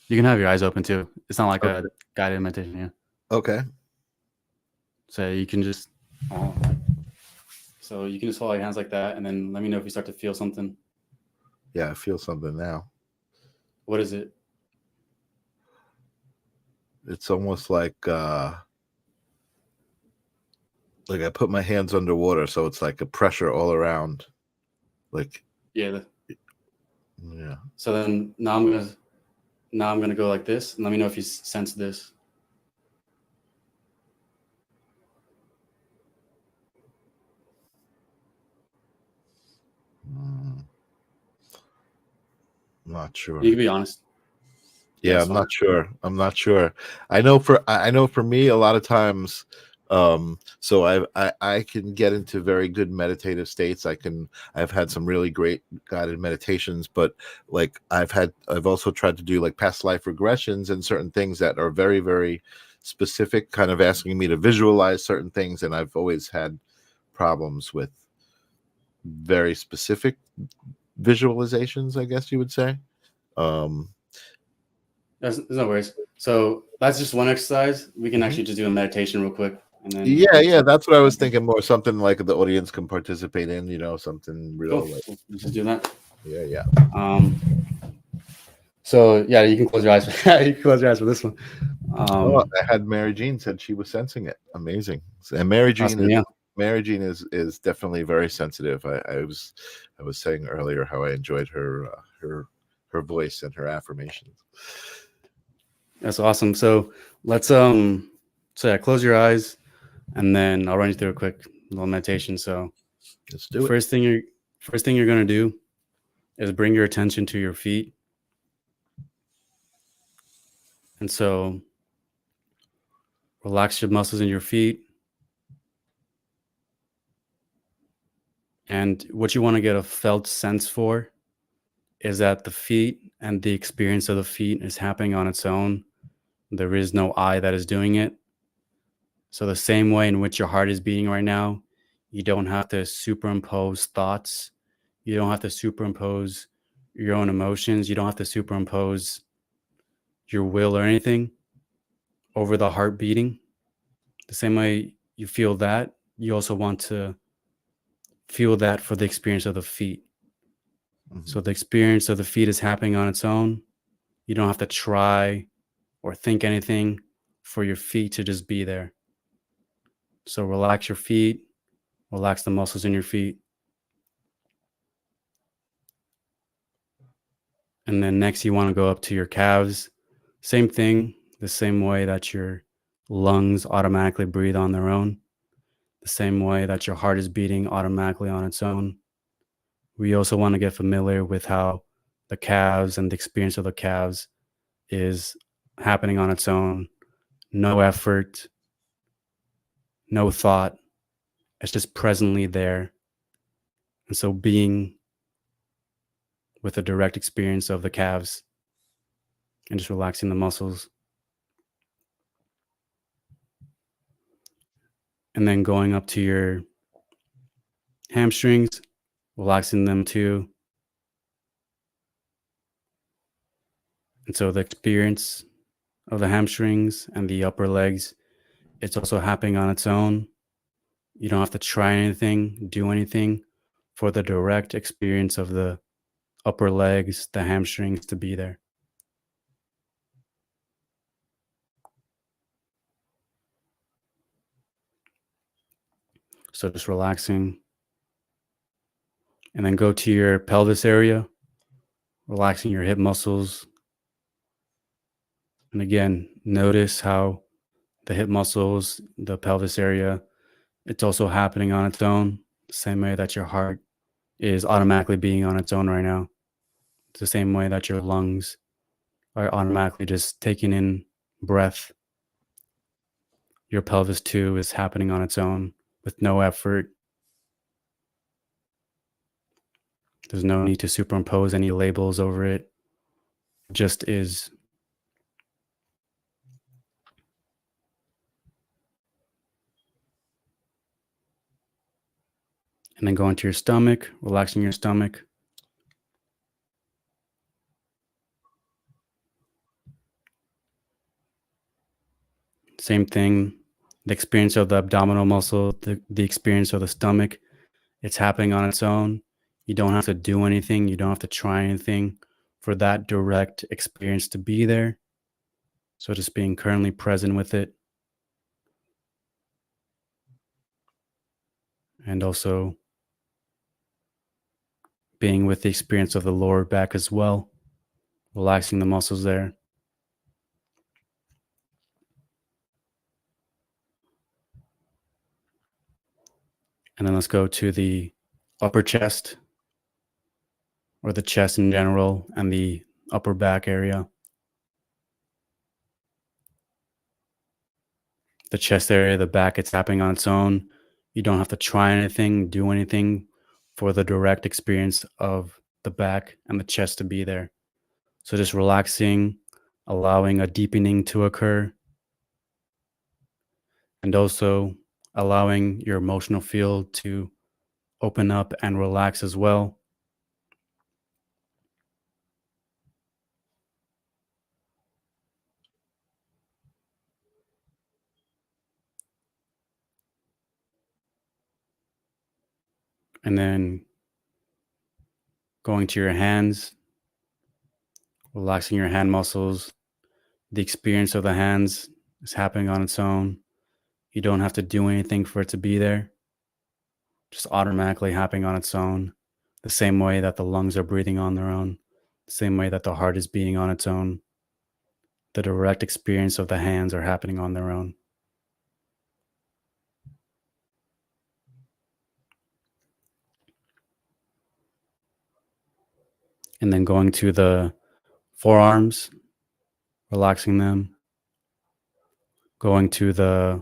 You can have your eyes open too. It's not like Okay. a guided meditation, yeah. Okay. So you can just hold your hands like that, and then let me know if you start to feel something. Yeah, I feel something now. What is it? It's almost like I put my hands underwater, so it's like a pressure all around. Like Yeah. yeah. So then now I'm gonna go like this, and let me know if you sense this. I'm not sure. You can be honest. Yeah, I'm not sure. I'm not sure. I know for me a lot of times so I can get into very good meditative states. I've had some really great guided meditations, but like I've also tried to do like past life regressions and certain things that are very, very specific, kind of asking me to visualize certain things, and I've always had problems with very specific visualizations, I guess you would say. There's no worries. So that's just one exercise. We can actually just do a meditation real quick. And then yeah, that's what I was thinking. More something like the audience can participate in, something real. Cool. Let's just do that. Yeah. So yeah, you can close your eyes. You can close your eyes for this one. I had Mary Jean said she was sensing it. Amazing. And Mary Jean, awesome, Mary Jean is definitely very sensitive. I was saying earlier how I enjoyed her voice and her affirmations. That's awesome. So let's close your eyes, and then I'll run you through a quick little meditation. So let's do it. First thing you're gonna do is bring your attention to your feet. And so relax your muscles in your feet. And what you want to get a felt sense for is that the feet and the experience of the feet is happening on its own. There is no I that is doing it. So the same way in which your heart is beating right now, you don't have to superimpose thoughts. You don't have to superimpose your own emotions. You don't have to superimpose your will or anything over the heart beating. The same way you feel that, you also want to feel that for the experience of the feet. Mm-hmm. So the experience of the feet is happening on its own. You don't have to try or think anything for your feet to just be there. So relax your feet, relax the muscles in your feet. And then next you want to go up to your calves. Same thing, the same way that your lungs automatically breathe on their own, the same way that your heart is beating automatically on its own. We also want to get familiar with how the calves and the experience of the calves is happening on its own. No effort, no thought. It's just presently there. And so being with a direct experience of the calves and just relaxing the muscles. And then going up to your hamstrings, relaxing them too. And so the experience of the hamstrings and the upper legs, it's also happening on its own. You don't have to try anything, do anything for the direct experience of the upper legs, the hamstrings to be there. So just relaxing. And then go to your pelvis area, relaxing your hip muscles. And again, notice how the hip muscles, the pelvis area. It's also happening on its own, the same way that your heart is automatically being on its own right now. It's the same way that your lungs are automatically just taking in breath. Your pelvis too is happening on its own with no effort. There's no need to superimpose any labels over it. It just is. And then going to your stomach, relaxing your stomach. Same thing. The experience of the abdominal muscle, the experience of the stomach, it's happening on its own. You don't have to do anything. You don't have to try anything for that direct experience to be there. So just being currently present with it. And also being with the experience of the lower back as well, relaxing the muscles there. And then let's go to the upper chest, or the chest in general, and the upper back area. The chest area, the back, it's happening on its own. You don't have to try anything, do anything for the direct experience of the back and the chest to be there. So just relaxing, allowing a deepening to occur, and also allowing your emotional field to open up and relax as well. And then going to your hands, relaxing your hand muscles. The experience of the hands is happening on its own. You don't have to do anything for it to be there. Just automatically happening on its own. The same way that the lungs are breathing on their own. The same way that the heart is beating on its own. The direct experience of the hands are happening on their own. And then going to the forearms, relaxing them. Going to the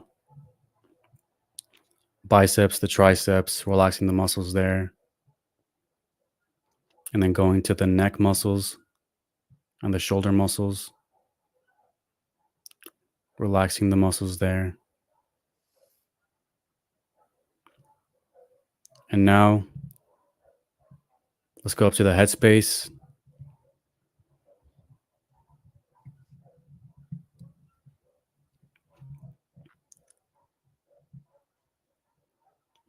biceps, the triceps, relaxing the muscles there. And then going to the neck muscles and the shoulder muscles, relaxing the muscles there. And now let's go up to the headspace.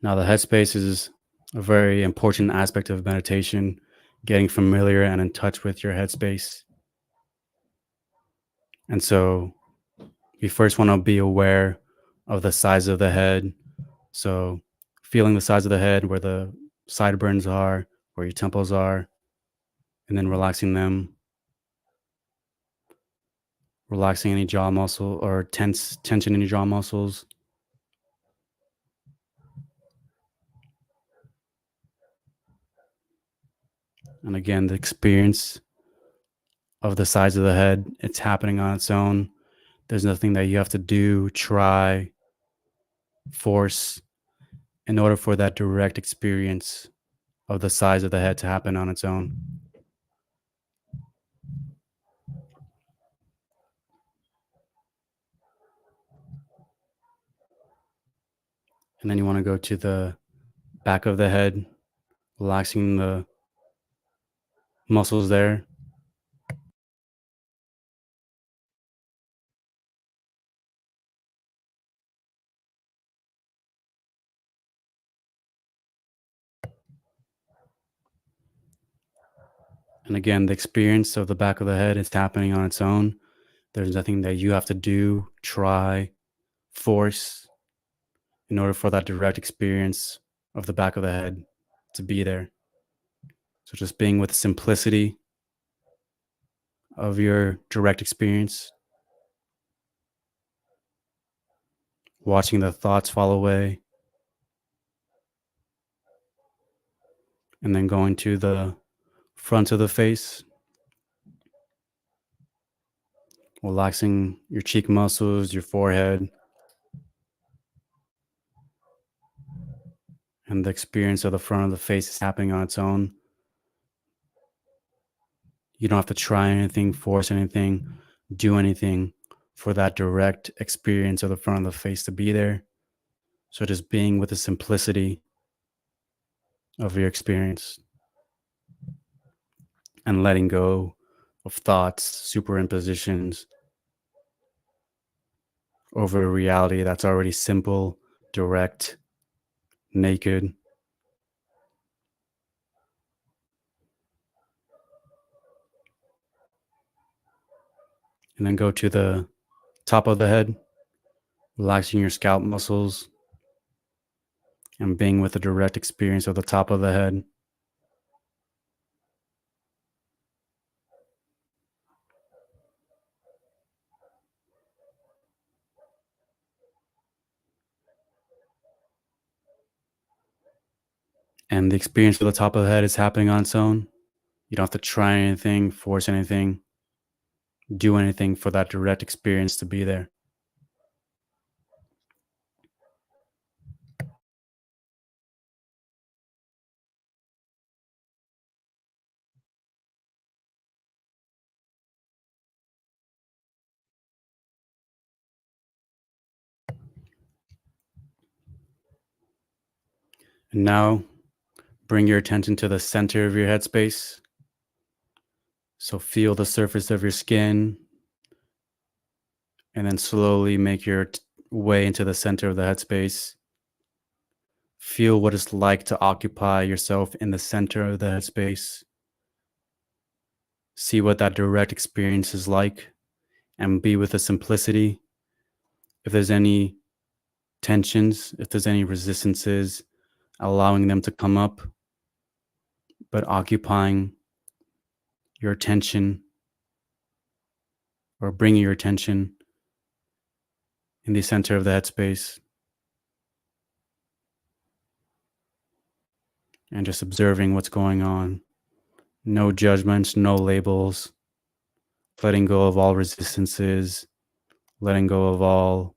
Now, the headspace is a very important aspect of meditation, getting familiar and in touch with your headspace. And so you first want to be aware of the size of the head. So feeling the size of the head, where the sideburns are, where your temples are, and then relaxing them. Relaxing any jaw muscle or tension in your jaw muscles. And again, the experience of the size of the head, it's happening on its own. There's nothing that you have to do, try, force in order for that direct experience of the size of the head to happen on its own. And then you want to go to the back of the head, relaxing the muscles there. And again, the experience of the back of the head is happening on its own. There's nothing that you have to do, try, force in order for that direct experience of the back of the head to be there. So just being with the simplicity of your direct experience. watching the thoughts fall away, and then going to the front of the face, relaxing your cheek muscles, your forehead, and the experience of the front of the face is happening on its own. You don't have to try anything, force anything, do anything for that direct experience of the front of the face to be there. So just being with the simplicity of your experience and letting go of thoughts, superimpositions over a reality that's already simple, direct, naked. And then go to the top of the head, relaxing your scalp muscles and being with the direct experience of the top of the head. And the experience of the top of the head is happening on its own. You don't have to try anything, force anything, do anything for that direct experience to be there. And now bring your attention to the center of your headspace. So feel the surface of your skin and then slowly make your way into the center of the headspace. Feel what it's like to occupy yourself in the center of the headspace. See what that direct experience is like and be with the simplicity. If there's any tensions, if there's any resistances, allowing them to come up, but occupying your attention or bringing your attention in the center of the headspace and just observing what's going on. No judgments, no labels, letting go of all resistances, letting go of all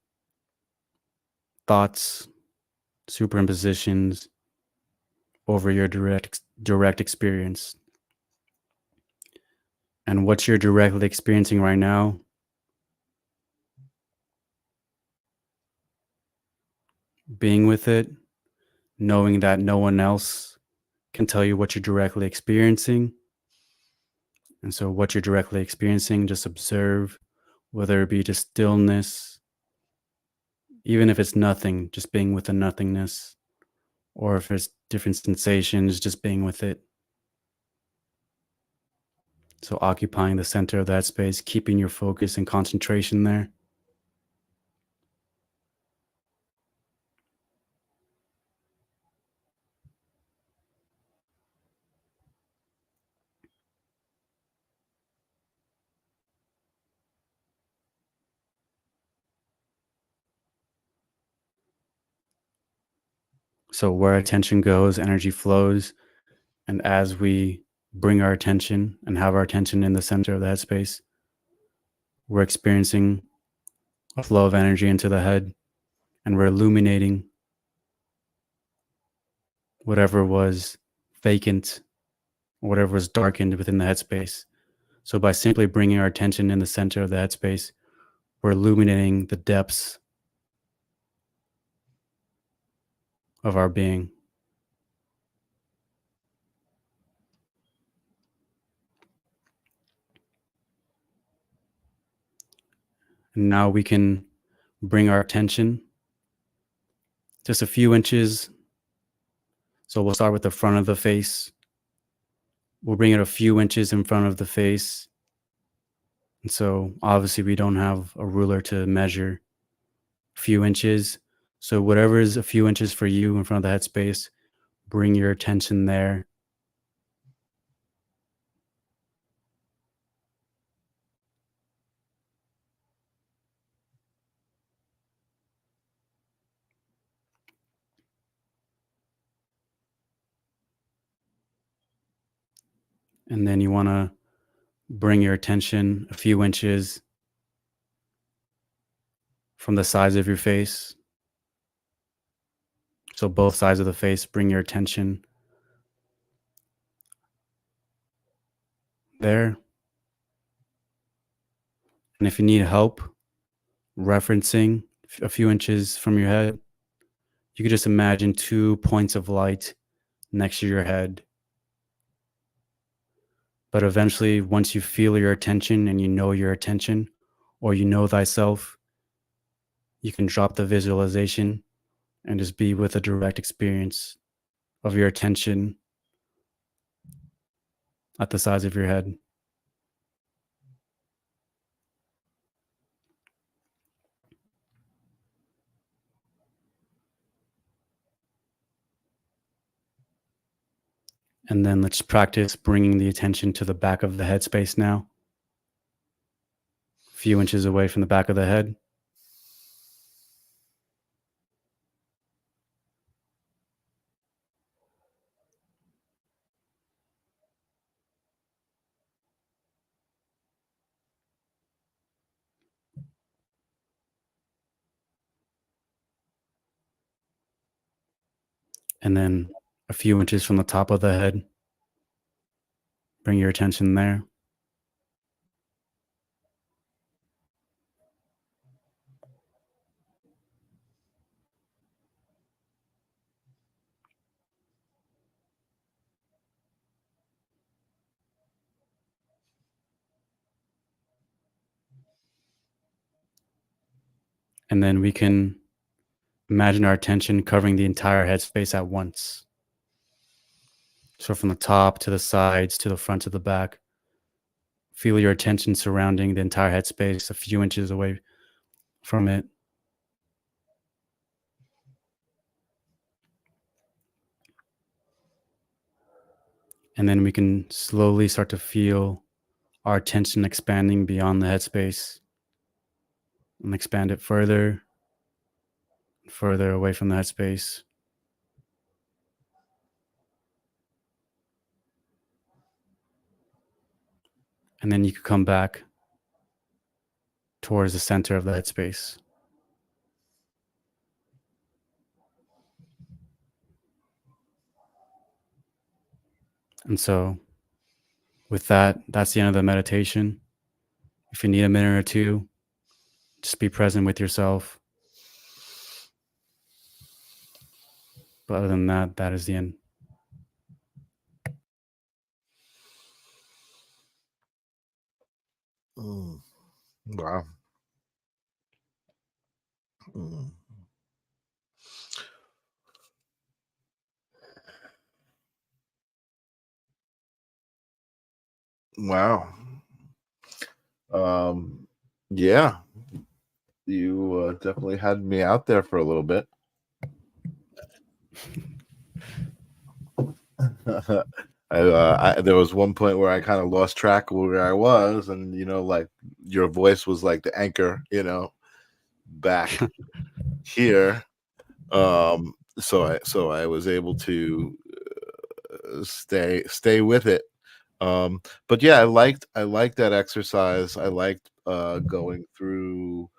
thoughts, superimpositions over your direct experience. And what you're directly experiencing right now, being with it, knowing that no one else can tell you what you're directly experiencing. And so what you're directly experiencing, just observe, whether it be just stillness, even if it's nothing, just being with the nothingness, or if it's different sensations, just being with it. So occupying the center of that space, keeping your focus and concentration there. So where attention goes, energy flows. And as we bring our attention and have our attention in the center of the headspace, we're experiencing a flow of energy into the head, and we're illuminating whatever was vacant, whatever was darkened within the headspace. So by simply bringing our attention in the center of the headspace, we're illuminating the depths of our being. And now we can bring our attention just a few inches. So we'll start with the front of the face. We'll bring it a few inches in front of the face. And so obviously we don't have a ruler to measure a few inches. So whatever is a few inches for you in front of the headspace, bring your attention there. And then you want to bring your attention a few inches from the sides of your face. So both sides of the face, bring your attention there. And if you need help referencing a few inches from your head, you could just imagine 2 points of light next to your head. But eventually, once you feel your attention and you know your attention, or you know thyself, you can drop the visualization and just be with a direct experience of your attention at the sides of your head. And then let's practice bringing the attention to the back of the headspace now. A few inches away from the back of the head. And then a few inches from the top of the head. Bring your attention there. And then we can imagine our attention covering the entire headspace at once. So from the top to the sides, to the front, to the back. Feel your attention surrounding the entire headspace a few inches away from it. And then we can slowly start to feel our attention expanding beyond the headspace and expand it further, further away from the headspace. And then you could come back towards the center of the headspace. And so with that, that's the end of the meditation. If you need a minute or two, just be present with yourself. But other than that, that is the end. Wow. Wow. Yeah, you definitely had me out there for a little bit. There was one point where I kind of lost track of where I was, and like your voice was like the anchor, back here. So I was able to stay with it. But yeah, I liked that exercise. I liked going through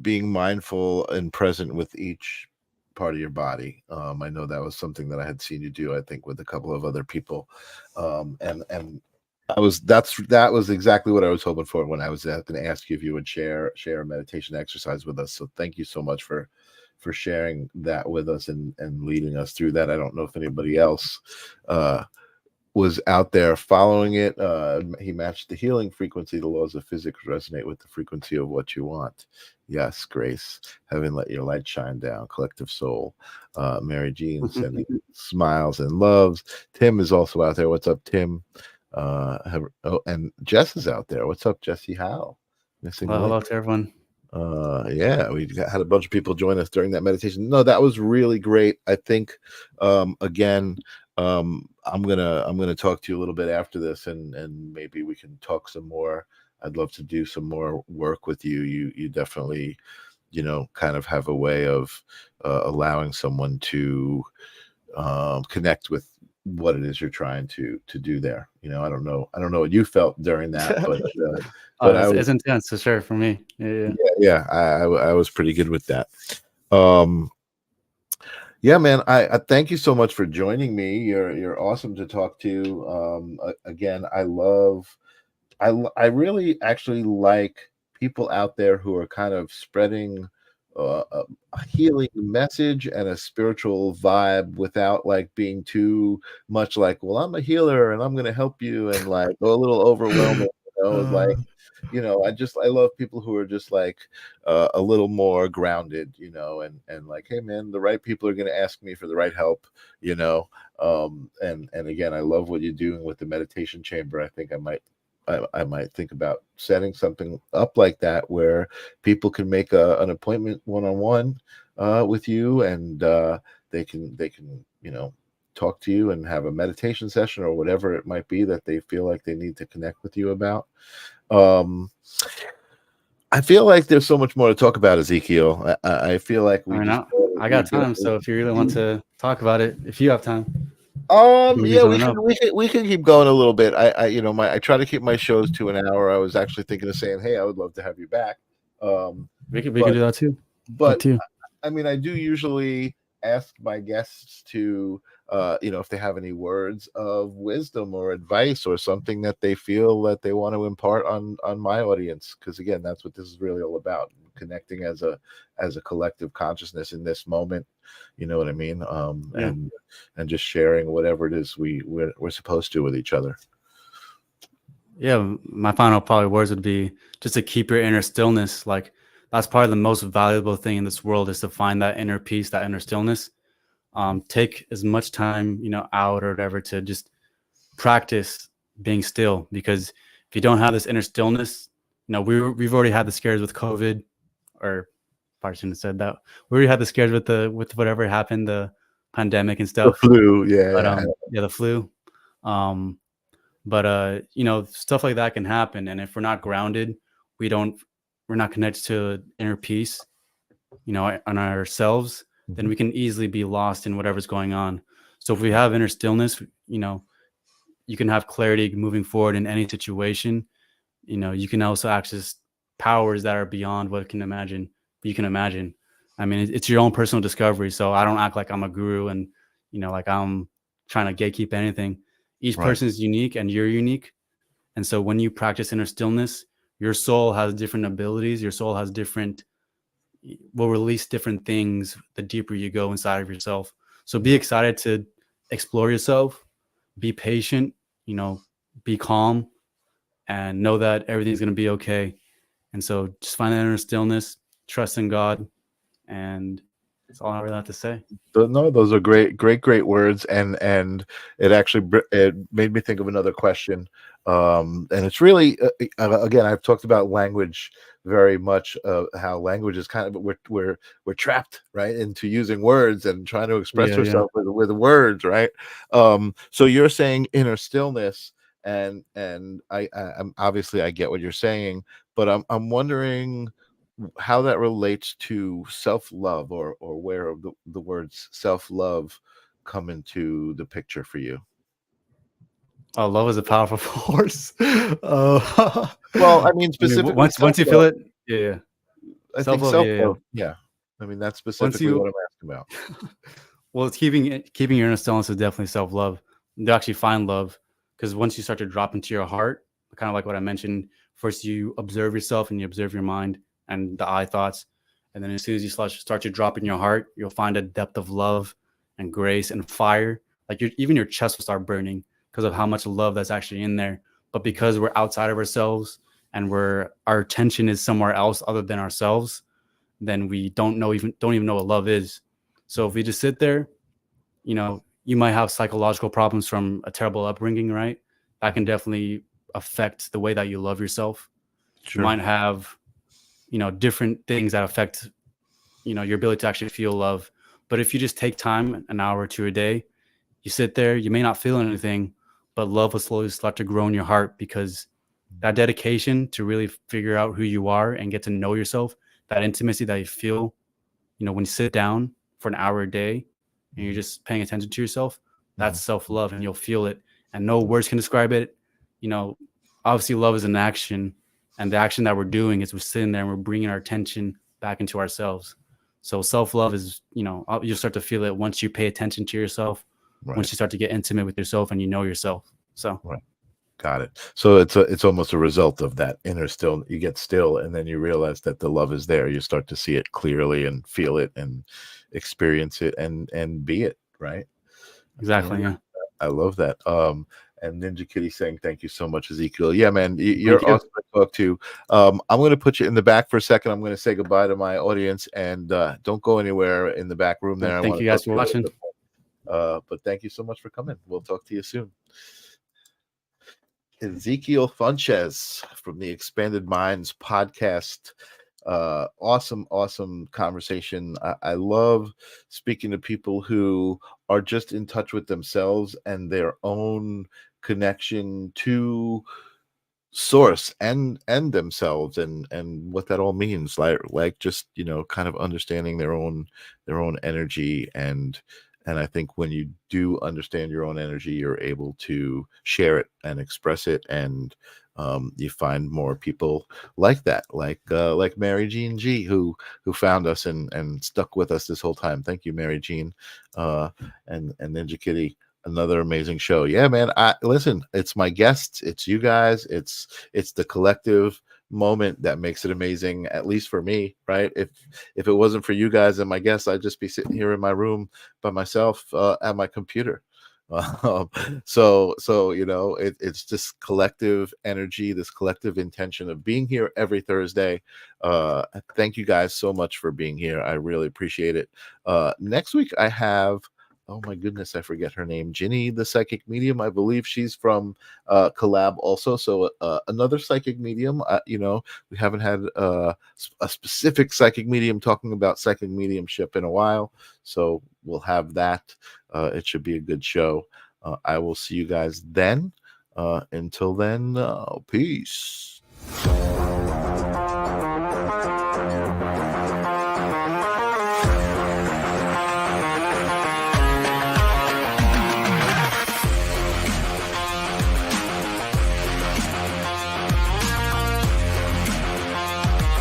being mindful and present with each part of your body. I know that was something that I had seen you do, I think, with a couple of other people. And that was exactly what I was hoping for when I was going to ask you if you would share a meditation exercise with us. So thank you so much for sharing that with us and leading us through that. I don't know if anybody else was out there following it. He matched the healing frequency. The laws of physics resonate with the frequency of what you want. Yes, Grace. Heaven, let your light shine down. Collective soul. Mary Jean sending smiles and loves. Tim is also out there. What's up, Tim? And Jess is out there. What's up, Jesse Howe? Missing Well, hello to everyone. Yeah, we had a bunch of people join us during that meditation. No, that was really great. I think again, I'm gonna talk to you a little bit after this, and maybe we can talk some more. I'd love to do some more work with you. You definitely, kind of have a way of allowing someone to connect with what it is you're trying to do there. I don't know what you felt during that, but It's intense for sure for me. yeah, I was pretty good with that. Yeah, man, I thank you so much for joining me. You're awesome to talk to. Again, I really actually like people out there who are kind of spreading a healing message and a spiritual vibe without like being too much like, well, I'm a healer and I'm going to help you, and like a little overwhelming. Like, I love people who are just like a little more grounded, and like, hey man, the right people are going to ask me for the right help, and again, I love what you're doing with the meditation chamber. I think I might think about setting something up like that where people can make an appointment one-on-one with you, and they can talk to you and have a meditation session or whatever it might be that they feel like they need to connect with you about. I feel like there's so much more to talk about, Ezekiel. I feel like I got time, so if you really want to talk about it, if you have time. Yeah, we can keep going a little bit. I try to keep my shows to an hour. I was actually thinking of saying, hey, I would love to have you back. We can do that too. But I mean, I do usually ask my guests to if they have any words of wisdom or advice or something that they feel that they want to impart on my audience, because again, that's what this is really all about, connecting as a collective consciousness in this moment, you know what I mean? And just sharing whatever it is we're supposed to with each other. Yeah, my final probably words would be just to keep your inner stillness. Like, that's probably the most valuable thing in this world, is to find that inner peace, that inner stillness. Take as much time, out or whatever, to just practice being still, because if you don't have this inner stillness, we've already had the scares with COVID, or probably shouldn't have said that. We already had the scares with whatever happened, the pandemic and stuff. The flu, the flu. But stuff like that can happen, and if we're not grounded, we're not connected to inner peace, on ourselves, then we can easily be lost in whatever's going on. So if we have inner stillness, you can have clarity moving forward in any situation. You can also access powers that are beyond what you can imagine. I mean, it's your own personal discovery. So I don't act like I'm a guru and, like I'm trying to gatekeep anything. Each person is unique, and you're unique. And so when you practice inner stillness, your soul has different abilities. Your soul will release different things the deeper you go inside of yourself. So be excited to explore yourself, be patient, be calm, and know that everything's going to be okay. And so just find that inner stillness, trust in God, and that's all I really have to say. No, those are great words, and it actually it made me think of another question, and it's really again, I've talked about language very much, how language is kind of, we're trapped right into using words and trying to express ourselves with words, right? So you're saying inner stillness, and I'm obviously, I get what you're saying, but I'm wondering how that relates to self-love, or where the words self-love come into the picture for you. Oh, love is a powerful force. Well, I mean, specifically, once you feel it, I think self-love, I mean, that's specifically what I'm asking about. Well, it's keeping your inner stillness is definitely self-love. You actually find love, because once you start to drop into your heart, kind of like what I mentioned, first you observe yourself and you observe your mind and the I thoughts, and then as soon as you start to drop in your heart, you'll find a depth of love and grace and fire. Like even your chest will start burning because of how much love that's actually in there. But because we're outside of ourselves and our attention is somewhere else other than ourselves, then we don't even know what love is. So if we just sit there, you might have psychological problems from a terrible upbringing, right? That can definitely affect the way that you love yourself. Sure. You might have, different things that affect, your ability to actually feel love. But if you just take time, an hour or two a day, you sit there, you may not feel anything, but love will slowly start to grow in your heart, because that dedication to really figure out who you are and get to know yourself, that intimacy that you feel, when you sit down for an hour a day and you're just paying attention to yourself, That's self-love, and you'll feel it, and no words can describe it. You know, obviously love is an action, and the action that we're doing is we're sitting there and we're bringing our attention back into ourselves. So self-love is, you know, you'll start to feel it once you pay attention to yourself, Right. once you start to get intimate with yourself and you know yourself. So Right. Got it. So it's almost a result of that inner still. You get still, and then you realize that the love is there. You start to see it clearly and feel it and experience it and be it. Right. exactly, yeah. I love that. And Ninja Kitty saying thank you so much, Ezekiel. Yeah, man, you're Thank you. awesome to talk to. I'm going to put you in the back for a second. I'm going to say goodbye to my audience, and don't go anywhere in the back room there. I Thank wanna you guys talk for to watching. but thank you so much for coming. We'll talk to you soon. Ezekiel Funches from the Expanded Minds podcast. Awesome conversation. I love speaking to people who are just in touch with themselves and their own connection to source and themselves and what that all means, like just, you know, kind of understanding their own energy. And I think when you do understand your own energy, you're able to share it and express it, and you find more people like that, like Mary Jean G, who found us and stuck with us this whole time. Thank you, Mary Jean. And Ninja Kitty, another amazing show. Yeah, man. Listen, it's my guests, it's you guys, it's the collective moment that makes it amazing, at least for me, right? If it wasn't for you guys and my guests, I'd just be sitting here in my room by myself at my computer. So you know, it's this collective energy, this collective intention of being here every Thursday. Thank you guys so much for being here. I really appreciate it. Next week I have, oh my goodness, I forget her name. Ginny, the psychic medium. I believe she's from Collab also. So another psychic medium. You know, we haven't had a specific psychic medium talking about psychic mediumship in a while. So we'll have that. It should be a good show. I will see you guys then. Until then, peace.